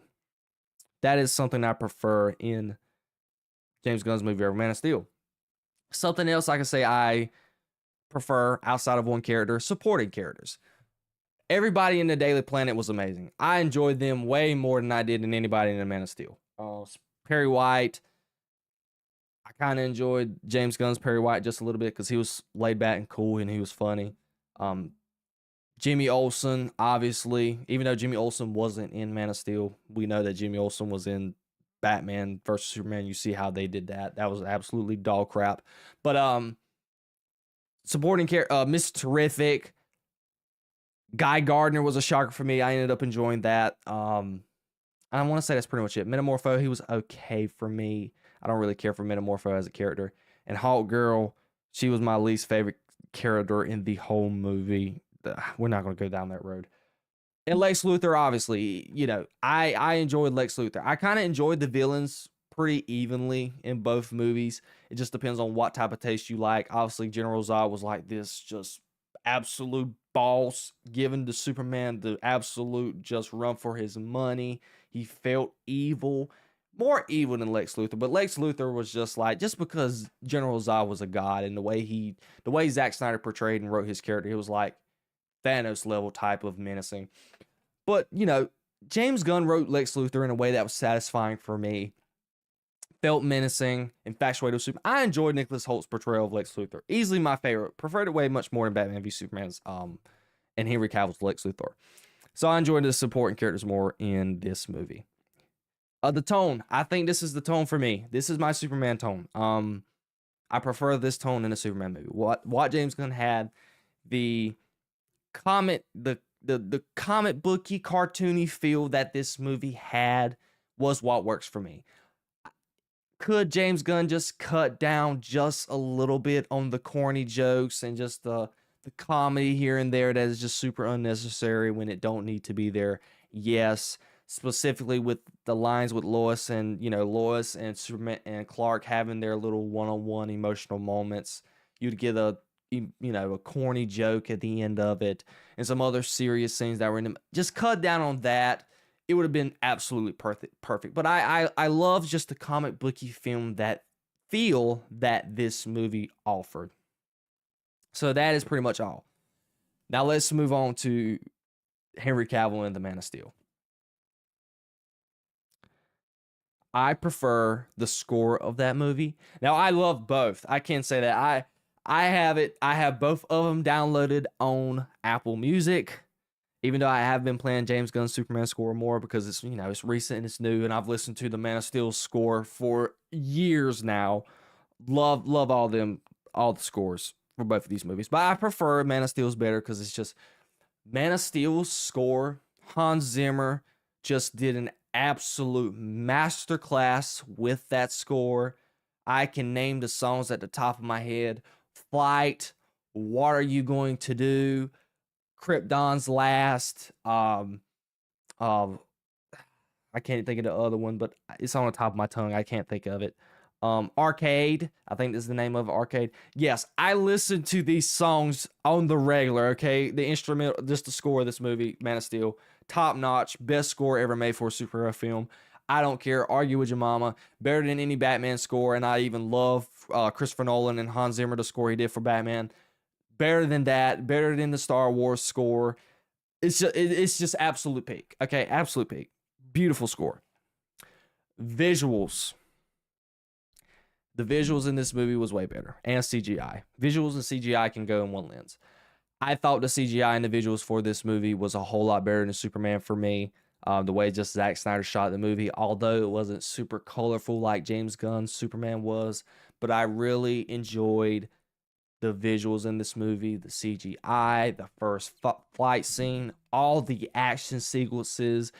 That is something I prefer in James Gunn's movie over Man of Steel. Something else I can say I prefer outside of one character, supporting characters. Everybody in the Daily Planet was amazing. I enjoyed them way more than I did in anybody in the Man of Steel. Perry White. I kind of enjoyed James Gunn's Perry White just a little bit because he was laid back and cool and he was funny. Jimmy Olsen, obviously, even though Jimmy Olsen wasn't in Man of Steel, we know that Jimmy Olsen was in Batman versus Superman. You see how they did that. That was absolutely dog crap. But supporting character, Mr. Terrific, Guy Gardner was a shocker for me. I ended up enjoying that. I want to say that's pretty much it. Metamorpho, he was okay for me. I don't really care for Metamorpho as a character. And Hawk Girl, she was my least favorite character in the whole movie. We're not going to go down that road. And Lex Luthor, obviously, you know, I enjoyed Lex Luthor. I kind of enjoyed the villains pretty evenly in both movies. It just depends on what type of taste you like. Obviously, General Zod was like this just absolute boss, giving to Superman the absolute just run for his money. He felt evil, more evil than Lex Luthor, but Lex Luthor was just like, just because General Zod was a god and the way Zack Snyder portrayed and wrote his character, it was like Thanos level type of menacing. But, you know, James Gunn wrote Lex Luthor in a way that was satisfying for me. Felt menacing, infatuated with Superman. I enjoyed Nicholas Holt's portrayal of Lex Luthor. Easily my favorite. Preferred it way much more than Batman v Superman's and Henry Cavill's Lex Luthor. So I enjoyed the supporting characters more in this movie. The tone. I think this is the tone for me. This is my Superman tone. I prefer this tone in a Superman movie. What James Gunn had, the comic booky, cartoony feel that this movie had was what works for me. Could James Gunn just cut down just a little bit on the corny jokes and just the comedy here and there that is just super unnecessary when it don't need to be there? Yes, specifically with the lines with Lois and, you know, Lois and Superman and Clark having their little one-on-one emotional moments. You'd get a corny joke at the end of it and some other serious scenes that were in them. Just cut down on that. It would have been absolutely perfect. But I love just the comic booky film feel that this movie offered. So that is pretty much all. Now let's move on to Henry Cavill and the Man of Steel. I prefer the score of that movie. Now I love both. I can't say that. I have both of them downloaded on Apple Music. Even though I have been playing James Gunn's Superman score more because it's, you know, it's recent and it's new, and I've listened to the Man of Steel score for years now. Love all the scores for both of these movies. But I prefer Man of Steel's better because it's just Man of Steel's score. Hans Zimmer just did an absolute masterclass with that score. I can name the songs at the top of my head. Flight, What Are You Going to Do? Krypton's Last. I can't think of the other one, but it's on the top of my tongue. I can't think of it. Arcade. I think this is the name of it, Arcade. Yes, I listen to these songs on the regular, okay? The instrumental, just the score of this movie, Man of Steel. Top notch. Best score ever made for a superhero film. I don't care. Argue with your mama. Better than any Batman score, and I even love Christopher Nolan and Hans Zimmer, the score he did for Batman. Better than that. Better than the Star Wars score. It's just absolute peak. Okay, absolute peak. Beautiful score. Visuals. The visuals in this movie was way better. And CGI. Visuals and CGI can go in one lens. I thought the CGI and the visuals for this movie was a whole lot better than Superman for me. The way just Zack Snyder shot the movie, although it wasn't super colorful like James Gunn's Superman was, but I really enjoyed the visuals in this movie, the CGI, the first flight scene, all the action sequences.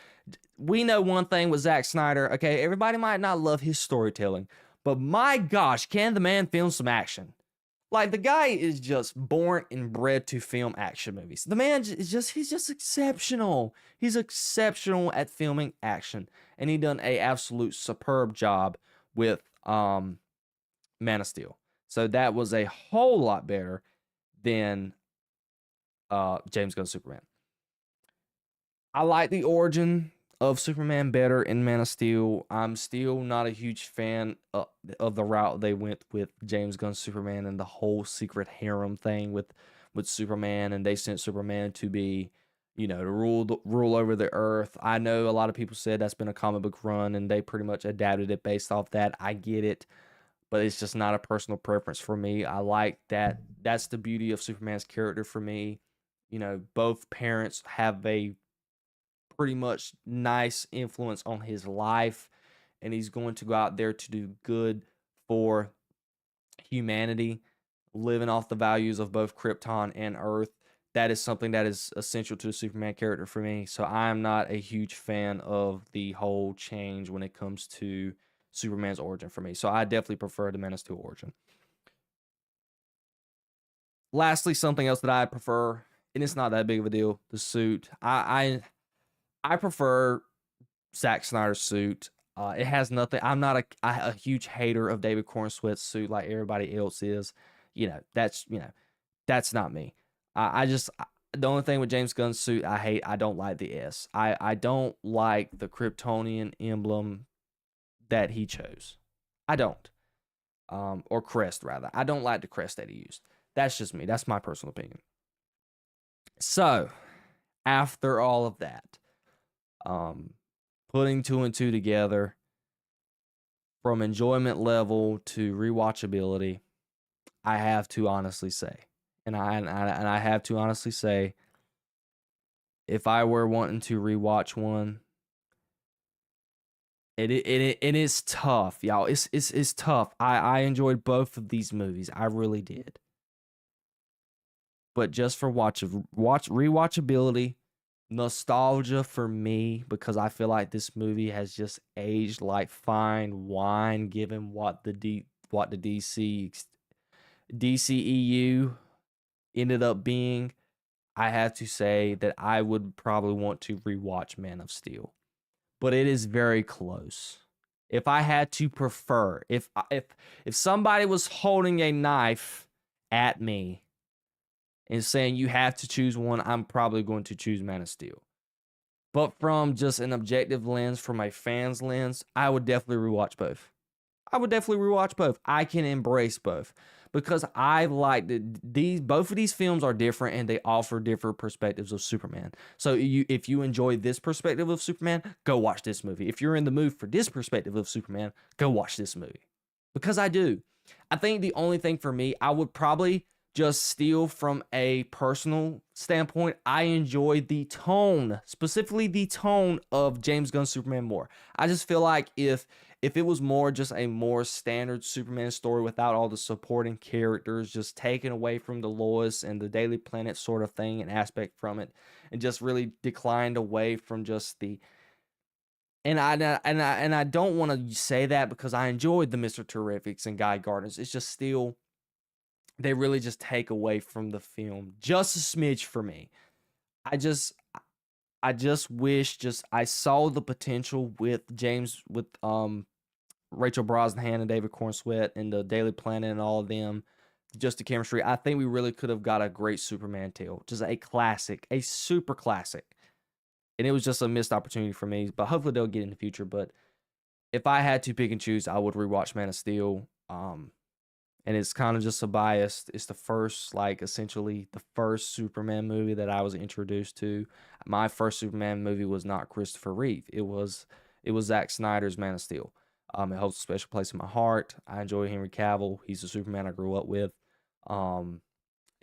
We know one thing with Zack Snyder, okay? Everybody might not love his storytelling, but my gosh, can the man film some action? Like, the guy is just born and bred to film action movies. The man is he's just exceptional. He's exceptional at filming action. And he done a absolute superb job with Man of Steel. So that was a whole lot better than James Gunn's Superman. I like the origin of Superman better in Man of Steel. I'm still not a huge fan of the route they went with James Gunn's Superman and the whole secret harem thing with Superman, and they sent Superman to be, to rule over the earth. I know a lot of people said that's been a comic book run, and they pretty much adapted it based off that. I get it, but it's just not a personal preference for me. I like that. That's the beauty of Superman's character for me. Both parents have a pretty much nice influence on his life, and he's going to go out there to do good for humanity, living off the values of both Krypton and Earth. That is something that is essential to the Superman character for me. So I'm not a huge fan of the whole change when it comes to Superman's origin for me. So I definitely prefer the Man of Steel origin. Lastly, something else that I prefer, and it's not that big of a deal, the suit. I prefer Zack Snyder's suit. It has nothing. I'm not a huge hater of David Cornsweet's suit like everybody else is. That's not me. The only thing with James Gunn's suit I hate, I don't like the S. I don't like the Kryptonian emblem that he chose. I don't. Or crest, rather. I don't like the crest that he used. That's just me. That's my personal opinion. So, after all of that, putting two and two together, from enjoyment level to rewatchability, I have to honestly say, and I have to honestly say, if I were wanting to rewatch one, it is tough, y'all. It's tough. I enjoyed both of these movies. I really did. But just for rewatchability, nostalgia for me, because I feel like this movie has just aged like fine wine, given what the DCEU ended up being. I have to say that I would probably want to rewatch Man of Steel, but it is very close. If I had to prefer, if somebody was holding a knife at me and saying you have to choose one, I'm probably going to choose Man of Steel. But from just an objective lens, from a fan's lens, I would definitely rewatch both. I can embrace both because I like both of these films are different and they offer different perspectives of Superman. So if you enjoy this perspective of Superman, go watch this movie. If you're in the mood for this perspective of Superman, go watch this movie. Because I do. I think the only thing for me, I would probably just steal from a personal standpoint. I enjoy the tone, specifically the tone of James Gunn's Superman more. I just feel like if it was more just a more standard Superman story without all the supporting characters, just taken away from the Lois and the Daily Planet sort of thing and aspect from it, and just really declined away from just the. And I don't want to say that because I enjoyed the Mr. Terrifics and Guy Gardners. It's just still, they really just take away from the film just a smidge for me. I just wish I saw the potential with Rachel Brosnahan and David Cornsweet and the Daily Planet and all of them, just the chemistry. I think we really could have got a great Superman tale, just a classic, a super classic. And it was just a missed opportunity for me, but hopefully they'll get in the future. But if I had to pick and choose, I would rewatch Man of Steel. and it's kind of just a bias. It's the first, like, essentially the first Superman movie that I was introduced to. My first Superman movie was not Christopher Reeve. It was Zack Snyder's Man of Steel. It holds a special place in my heart. I enjoy Henry Cavill. He's the Superman I grew up with. And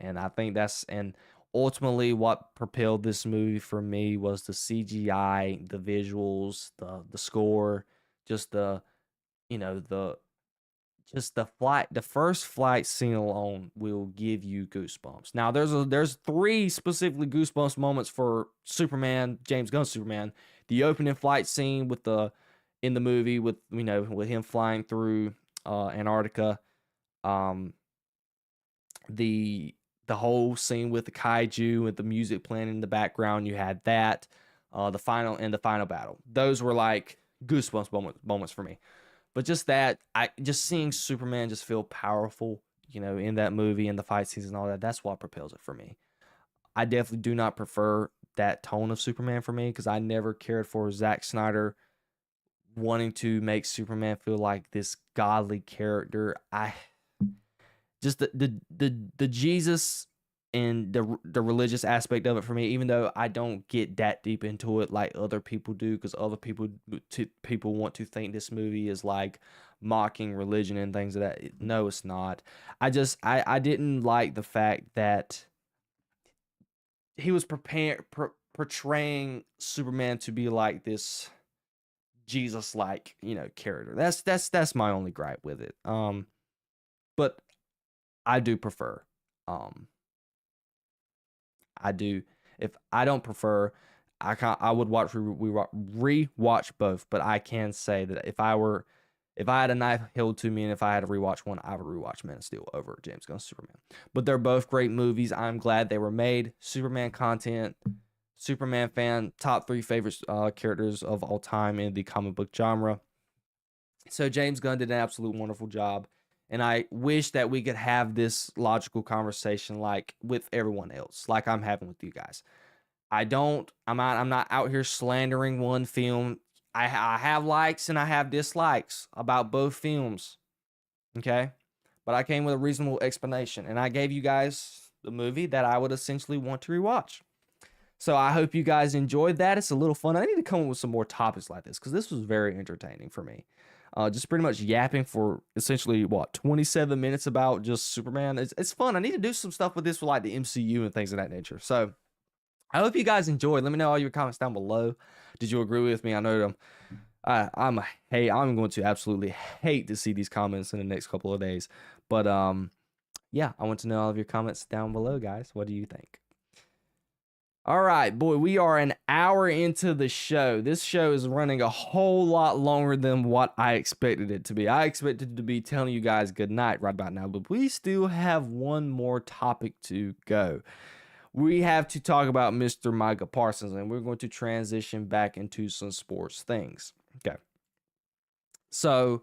I think and ultimately what propelled this movie for me was the CGI, the visuals, the score, just the first flight scene alone will give you goosebumps. Now there's 3 specifically goosebumps moments for Superman, James Gunn's Superman. The opening flight scene in the movie with him flying through Antarctica. The whole scene with the kaiju and the music playing in the background, you had that. The final battle. Those were like goosebumps moments for me. But just seeing Superman just feel powerful, in that movie and the fight scenes and all that, that's what propels it for me. I definitely do not prefer that tone of Superman for me, because I never cared for Zack Snyder wanting to make Superman feel like this godly character. Just the Jesus and the religious aspect of it for me, even though I don't get that deep into it like other people do, because other people want to think this movie is like mocking religion and things like that. No, it's not. I didn't like the fact that he was portraying Superman to be like this Jesus-like, character. That's my only gripe with it. But I do prefer. I do. If I don't prefer, I would rewatch both. But I can say that if I had a knife held to me and if I had to rewatch one, I would rewatch Man of Steel over James Gunn's Superman. But they're both great movies. I'm glad they were made. Superman content. Superman fan. Top 3 favorite characters of all time in the comic book genre. So James Gunn did an absolute wonderful job. And I wish that we could have this logical conversation like with everyone else, like I'm having with you guys. I'm not out here slandering one film. I have likes and I have dislikes about both films. Okay? But I came with a reasonable explanation, and I gave you guys the movie that I would essentially want to rewatch. So I hope you guys enjoyed that. It's a little fun. I need to come up with some more topics like this, because this was very entertaining for me. Just pretty much yapping for essentially 27 minutes about just Superman. It's fun. I need to do some stuff with this for like the MCU and things of that nature. So I hope you guys enjoyed. Let me know all your comments down below. Did you agree with me? I know I'm going to absolutely hate to see these comments in the next couple of days. But yeah, I want to know all of your comments down below, guys. What do you think? All right, boy, we are an hour into the show. This show is running a whole lot longer than what I expected it to be. I expected to be telling you guys good night right about now, but we still have one more topic to go. We have to talk about Mr. Micah Parsons, and we're going to transition back into some sports things. Okay. So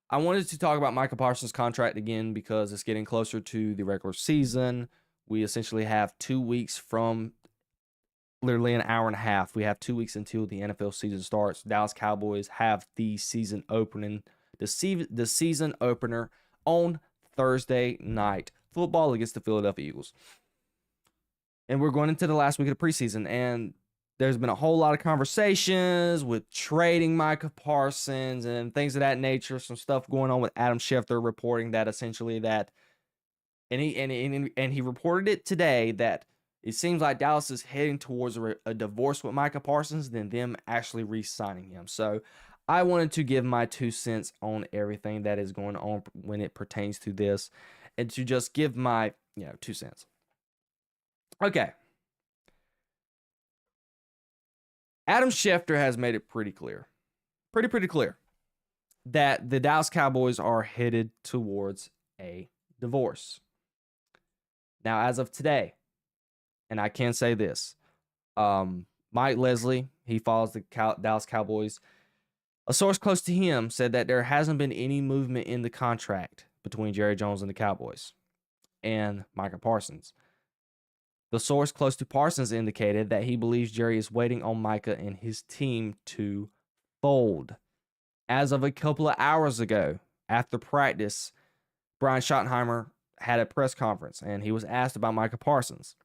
I wanted to talk about Micah Parsons' contract again because it's getting closer to the regular season. We essentially have 2 weeks from literally an hour and a half. We have 2 weeks until the NFL season starts. Dallas Cowboys have the season opener on Thursday night football against the Philadelphia Eagles. And we're going into the last week of the preseason, and there's been a whole lot of conversations with trading Micah Parsons and things of that nature. Some stuff going on with Adam Schefter reporting that essentially that, and he reported it today that it seems like Dallas is heading towards a divorce with Micah Parsons than them actually re-signing him. So I wanted to give my 2 cents on everything that is going on when it pertains to this, and to just give my 2 cents. Okay. Adam Schefter has made it pretty clear, pretty clear, that the Dallas Cowboys are headed towards a divorce. Now, as of today, and I can say this, Mike Leslie, he follows the Dallas Cowboys. A source close to him said that there hasn't been any movement in the contract between Jerry Jones and the Cowboys and Micah Parsons. The source close to Parsons indicated that he believes Jerry is waiting on Micah and his team to fold. As of a couple of hours ago, after practice, Brian Schottenheimer had a press conference, and he was asked about Micah Parsons.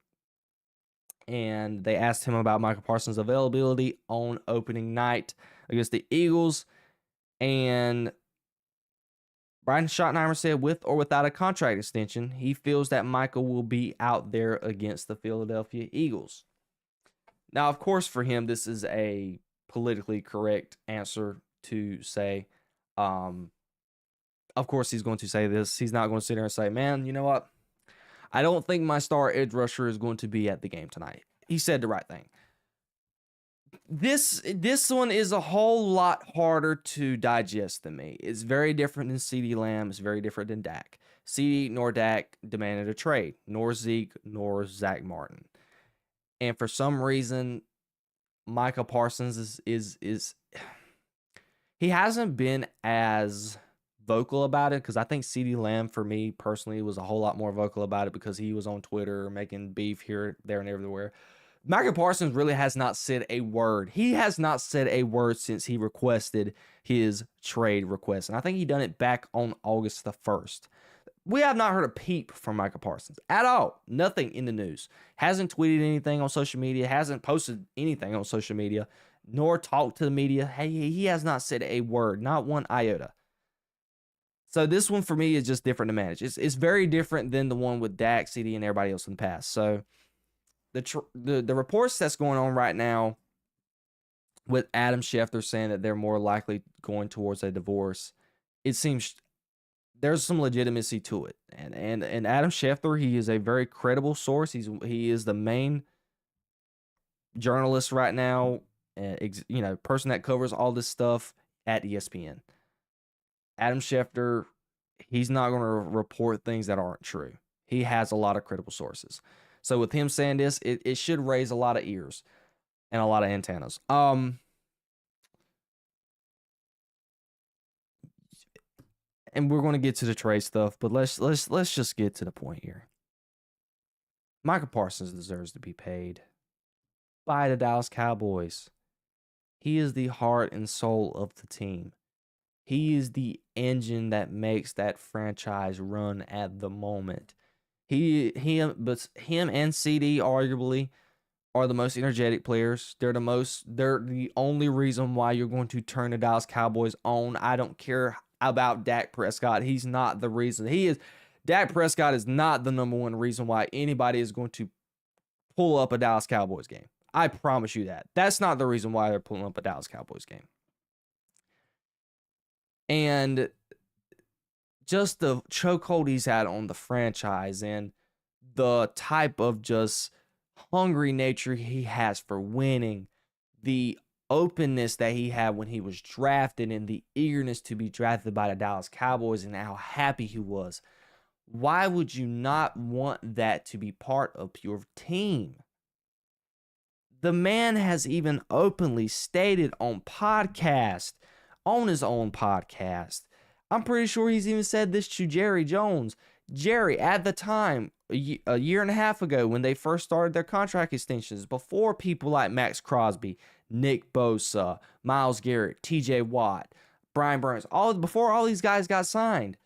And they asked him about Micah Parsons' availability on opening night against the Eagles. And Brian Schottenheimer said, with or without a contract extension, he feels that Micah will be out there against the Philadelphia Eagles. Now, of course, for him, this is a politically correct answer to say. Of course, he's going to say this. He's not going to sit there and say, man, you know what? I don't think my star edge rusher is going to be at the game tonight. He said the right thing. This one is a whole lot harder to digest than me. It's very different than CeeDee Lamb. It's very different than Dak. CeeDee nor Dak demanded a trade, nor Zeke nor Zach Martin. And for some reason, Micah Parsons is he hasn't been as vocal about it, because I think CeeDee Lamb, for me personally, was a whole lot more vocal about it because he was on Twitter making beef here, there, and everywhere. Micah Parsons really has not said a word. He has not said a word since he requested his trade request. And I think he done it back on August the 1st. We have not heard a peep from Micah Parsons at all. Nothing in the news. Hasn't tweeted anything on social media. Hasn't posted anything on social media. Nor talked to the media. Hey, he has not said a word. Not one iota. So this one for me is just different to manage. It's very different than the one with Dak, CeeDee, and everybody else in the past. So the reports that's going on right now with Adam Schefter saying that they're more likely going towards a divorce, it seems there's some legitimacy to it. And Adam Schefter, he is a very credible source. He is the main journalist right now, person that covers all this stuff at ESPN. Adam Schefter, he's not going to report things that aren't true. He has a lot of credible sources. So with him saying this, it should raise a lot of ears and a lot of antennas. And we're going to get to the trade stuff, but let's just get to the point here. Micah Parsons deserves to be paid by the Dallas Cowboys. He is the heart and soul of the team. He is the engine that makes that franchise run at the moment. Him and CeeDee arguably are the most energetic players. They're the only reason why you're going to turn the Dallas Cowboys on. I don't care about Dak Prescott. He's not the reason. Dak Prescott is not the number one reason why anybody is going to pull up a Dallas Cowboys game. I promise you that. That's not the reason why they're pulling up a Dallas Cowboys game. And just the chokehold he's had on the franchise and the type of just hungry nature he has for winning, the openness that he had when he was drafted and the eagerness to be drafted by the Dallas Cowboys and how happy he was. Why would you not want that to be part of your team? The man has even openly stated on his own podcast. I'm pretty sure he's even said this to Jerry Jones. Jerry, at the time, a year and a half ago, when they first started their contract extensions, before people like Max Crosby, Nick Bosa, Myles Garrett, TJ Watt, Brian Burns, before all these guys got signed,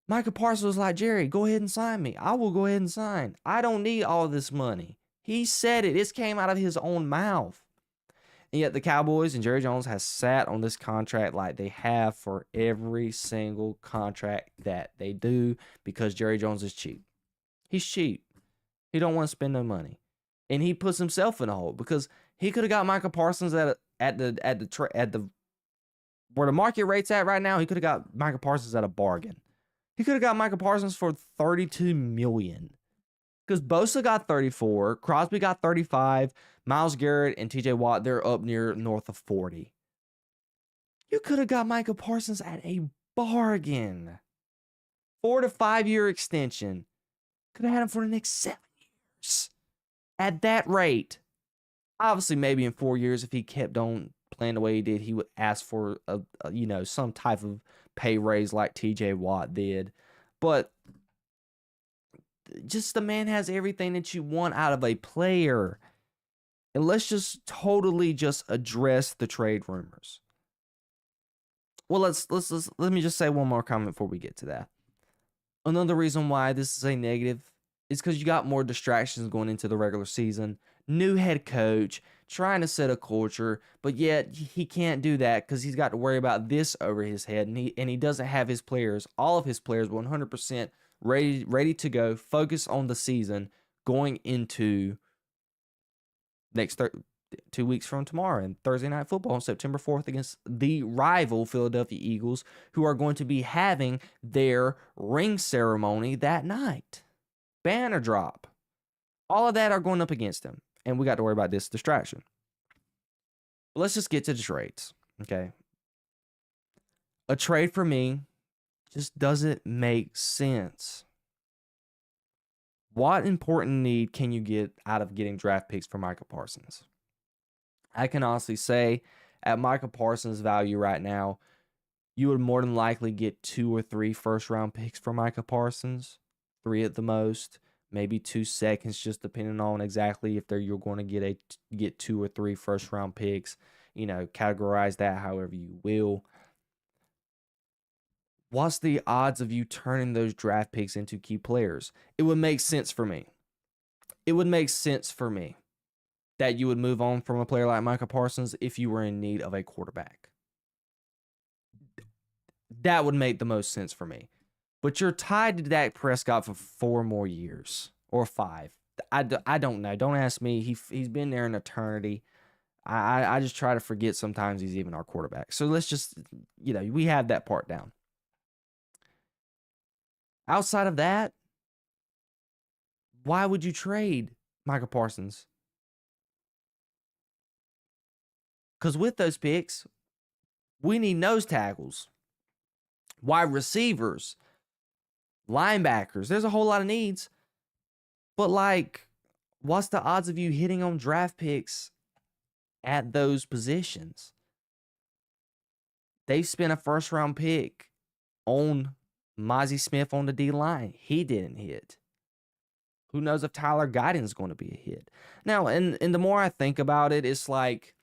Micah Parsons was like, Jerry, go ahead and sign me. I will go ahead and sign. I don't need all this money. He said it. It came out of his own mouth. And yet the Cowboys and Jerry Jones has sat on this contract like they have for every single contract that they do, because Jerry Jones is cheap. He's cheap. He don't want to spend no money. And he puts himself in a hole, because he could have got Micah Parsons at the where the market rate's at right now. He could have got Micah Parsons at a bargain. He could have got Micah Parsons for $32 million. Because Bosa got 34, Crosby got 35, Myles Garrett and TJ Watt, they're up north of 40. You could have got Micah Parsons at a bargain. 4 to 5 year extension. Could have had him for the next 7 years. At that rate. Obviously, maybe in 4 years, if he kept on playing the way he did, he would ask for some type of pay raise like TJ Watt did. But just the man has everything that you want out of a player. And let's just totally just address the trade rumors. Well, let me just say one more comment before we get to that. Another reason why this is a negative is because you got more distractions going into the regular season. New head coach, trying to set a culture, but yet he can't do that because he's got to worry about this over his head, and he doesn't have his players, all of his players, 100% ready to go, focus on the season going into next 2 weeks from tomorrow and Thursday Night Football on September 4th against the rival Philadelphia Eagles, who are going to be having their ring ceremony that night. Banner drop. All of that are going up against them. And we got to worry about this distraction. But let's just get to the trades. Okay. A trade for me just doesn't make sense. What important need can you get out of getting draft picks for Micah Parsons? I can honestly say at Micah Parsons' value right now, you would more than likely get 2 or 3 first-round picks for Micah Parsons, 3 at the most, maybe 2 seconds, just depending on exactly if you're going to get 2 or 3 first-round picks. Categorize that however you will. What's the odds of you turning those draft picks into key players? It would make sense for me. It would make sense for me that you would move on from a player like Micah Parsons if you were in need of a quarterback. That would make the most sense for me. But you're tied to Dak Prescott for 4 more years or 5. I don't know. Don't ask me. He's been there an eternity. I just try to forget sometimes he's even our quarterback. So let's just, we have that part down. Outside of that, why would you trade Micah Parsons? Because with those picks, we need nose tackles, wide receivers, linebackers. There's a whole lot of needs. But, what's the odds of you hitting on draft picks at those positions? They spent a first-round pick on Mozzie Smith on the D-line. He didn't hit. Who knows if Tyler Guyton's is going to be a hit? Now, and the more I think about it, it's like,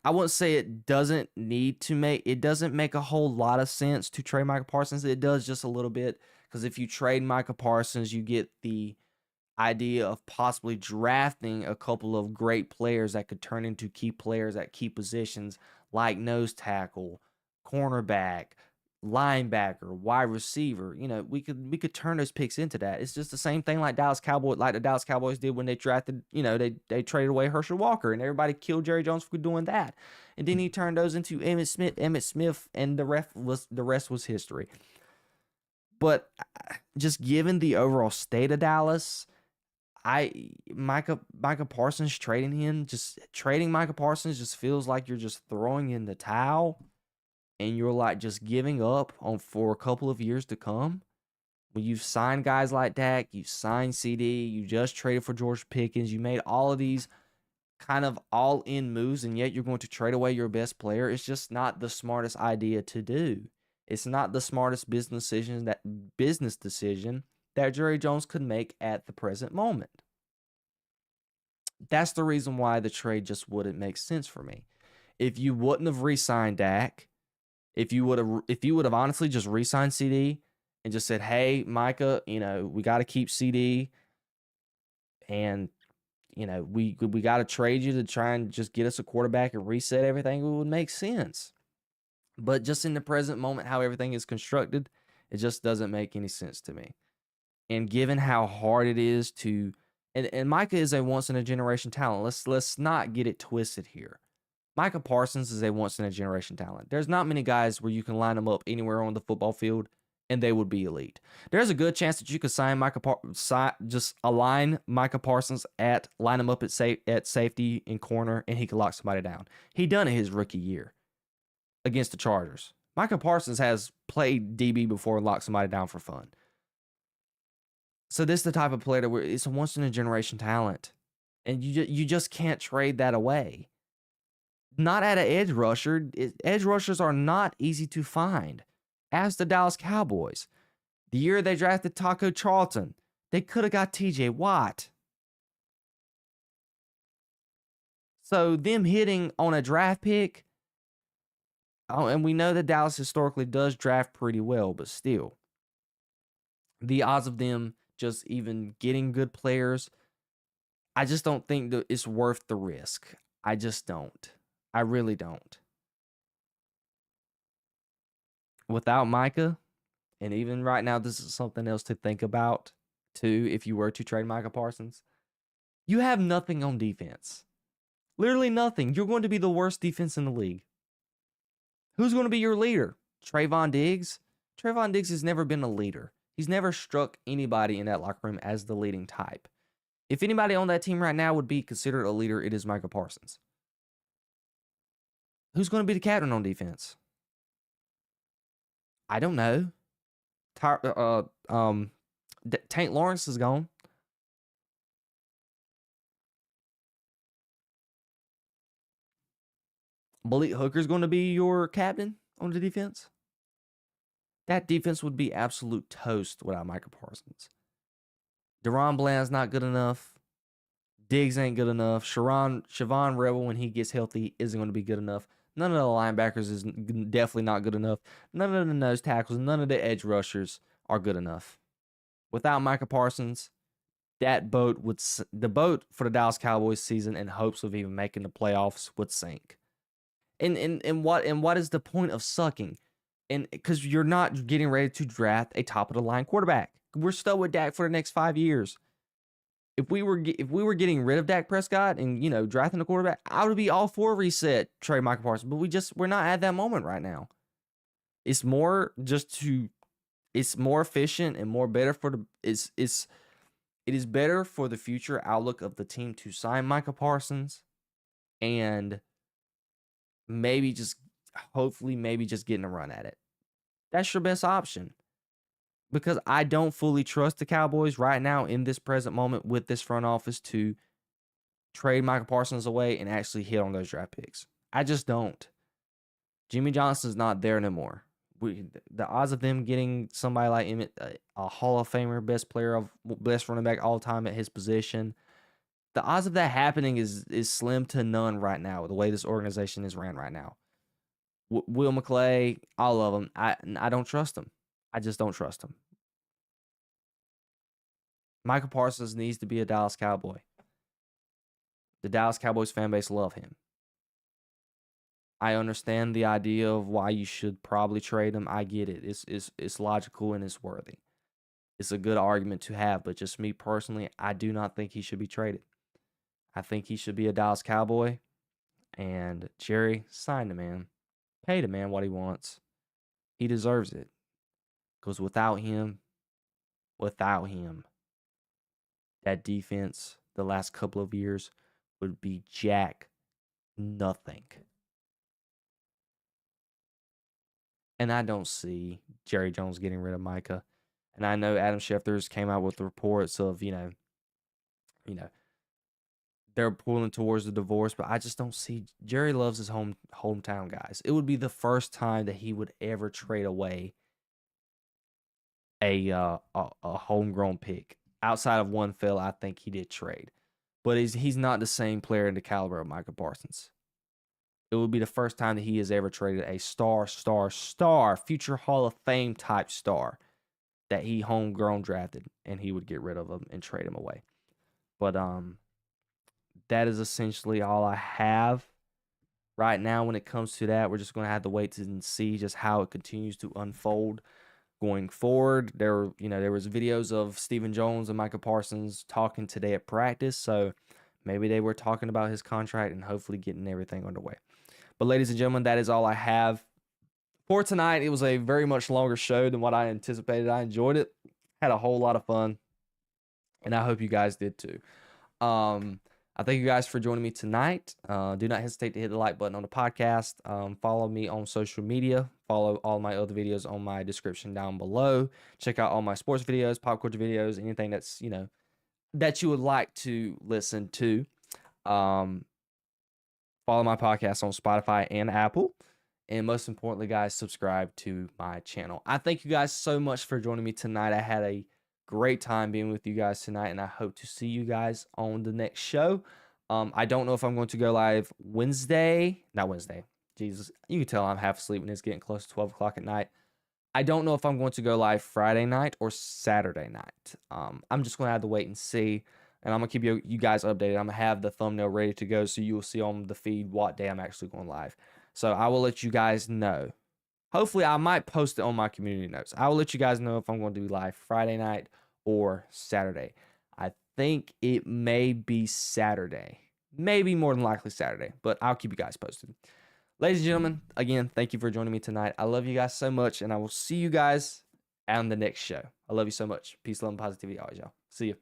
I wouldn't say it doesn't make a whole lot of sense to trade Micah Parsons. It does just a little bit, because if you trade Micah Parsons, you get the idea of possibly drafting a couple of great players that could turn into key players at key positions like nose tackle, cornerback, linebacker, wide receiver. We could turn those picks into that. It's just the same thing like the Dallas Cowboys did when they drafted, they traded away Herschel Walker, and everybody killed Jerry Jones for doing that. And then he turned those into Emmitt Smith, and the rest was history. But just given the overall state of Dallas, Micah Parsons trading Micah Parsons just feels like you're just throwing in the towel. And you're just giving up for a couple of years to come. When you've signed guys like Dak, you signed CD, you just traded for George Pickens, you made all of these kind of all-in moves, and yet you're going to trade away your best player. It's just not the smartest idea to do. It's not the smartest business decision that Jerry Jones could make at the present moment. That's the reason why the trade just wouldn't make sense for me. If you wouldn't have re-signed Dak, if you would have honestly just re-signed CD and just said, hey, Micah, we got to keep CD, and we got to trade you to try and just get us a quarterback and reset everything, it would make sense. But just in the present moment, how everything is constructed, it just doesn't make any sense to me. And given how hard it is to, and Micah is a once in a generation talent. Let's not get it twisted here. Micah Parsons is a once-in-a-generation talent. There's not many guys where you can line them up anywhere on the football field and they would be elite. There's a good chance that you could just align Micah Parsons line him up at safety and corner, and he could lock somebody down. He done it his rookie year against the Chargers. Micah Parsons has played DB before and locked somebody down for fun. So this is the type of player that it's a once-in-a-generation talent, and you just can't trade that away. Not at an edge rusher. Edge rushers are not easy to find. As the Dallas Cowboys. The year they drafted Taco Charlton, they could have got TJ Watt. So them hitting on a draft pick, and we know that Dallas historically does draft pretty well, but still. the odds of them just even getting good players, I just don't think that it's worth the risk. I just don't. I really don't. Without Micah, and even right now, this is something else to think about too. If you were to trade Micah Parsons, you have nothing on defense. Literally nothing. You're going to be the worst defense in the league. Who's going to be your leader? Trayvon Diggs? Trayvon Diggs has never been a leader. He's never struck anybody in that locker room as the leading type. If anybody on that team right now would be considered a leader, it is Micah Parsons. Who's going to be the captain on defense? I don't know. Tank Lawrence is gone. Malik Hooker's going to be your captain on the defense. That defense would be absolute toast without Micah Parsons. Deron Bland's not good enough. Diggs ain't good enough. Siobhan Rebel, when he gets healthy, isn't going to be good enough. None of the linebackers is definitely not good enough. None of the nose tackles, none of the edge rushers are good enough. Without Micah Parsons, the boat for the Dallas Cowboys season in hopes of even making the playoffs would sink. And what is the point of sucking? And because you're not getting ready to draft a top of the line quarterback. We're stuck with Dak for the next 5 years. If we were getting rid of Dak Prescott and drafting a quarterback, I would be all for reset, trade Micah Parsons. But we're not at that moment right now. It's more efficient and more better for it is better for the future outlook of the team to sign Micah Parsons and hopefully getting a run at it. That's your best option. Because I don't fully trust the Cowboys right now in this present moment with this front office to trade Micah Parsons away and actually hit on those draft picks. I just don't. Jimmy Johnson's not there anymore. The odds of them getting somebody like Emmett, a Hall of Famer, best running back all time at his position, the odds of that happening is slim to none right now. The way this organization is ran right now. Will McClay, I love him. I don't trust him. I just don't trust him. Micah Parsons needs to be a Dallas Cowboy. The Dallas Cowboys fan base love him. I understand the idea of why you should probably trade him. I get it. It's logical and it's worthy. It's a good argument to have, but just me personally, I do not think he should be traded. I think he should be a Dallas Cowboy. And Jerry, sign the man. Pay the man what he wants. He deserves it. Because without him, that defense the last couple of years would be jack nothing. And I don't see Jerry Jones getting rid of Micah. And I know Adam Schefter's came out with reports of, they're pulling towards the divorce, but I just don't see. Jerry loves his hometown guys. It would be the first time that he would ever trade away a homegrown pick. Outside of one fella, I think he did trade. But he's not the same player in the caliber of Micah Parsons. It would be the first time that he has ever traded a star, future Hall of Fame type star that he homegrown drafted, and he would get rid of him and trade him away. But that is essentially all I have right now when it comes to that. We're just going to have to wait and see just how it continues to unfold going forward. There was videos of Stephen Jones and Micah Parsons talking today at practice, so maybe they were talking about his contract and hopefully getting everything underway. But ladies and gentlemen, that is all I have for tonight. It was a very much longer show than what I anticipated. I enjoyed it, had a whole lot of fun, and I hope you guys did too. I thank you guys for joining me tonight. Do not hesitate to hit the like button on the podcast. Follow me on social media. Follow all my other videos on my description down below. Check out all my sports videos, pop culture videos, anything that's, that you would like to listen to. Follow my podcast on Spotify and Apple. And most importantly, guys, subscribe to my channel. I thank you guys so much for joining me tonight. I had a great time being with you guys tonight, and I hope to see you guys on the next show. I don't know if I'm going to go live not Wednesday. Jesus, you can tell I'm half asleep and it's getting close to 12 o'clock at night. I don't know if I'm going to go live Friday night or Saturday night. I'm just going to have to wait and see. And I'm going to keep you guys updated. I'm going to have the thumbnail ready to go so you will see on the feed what day I'm actually going live. So I will let you guys know. Hopefully, I might post it on my community notes. I will let you guys know if I'm going to do live Friday night or Saturday. I think it may be Saturday. Maybe more than likely Saturday. But I'll keep you guys posted. Ladies and gentlemen, again, thank you for joining me tonight. I love you guys so much, and I will see you guys on the next show. I love you so much. Peace, love, and positivity always, y'all. See you.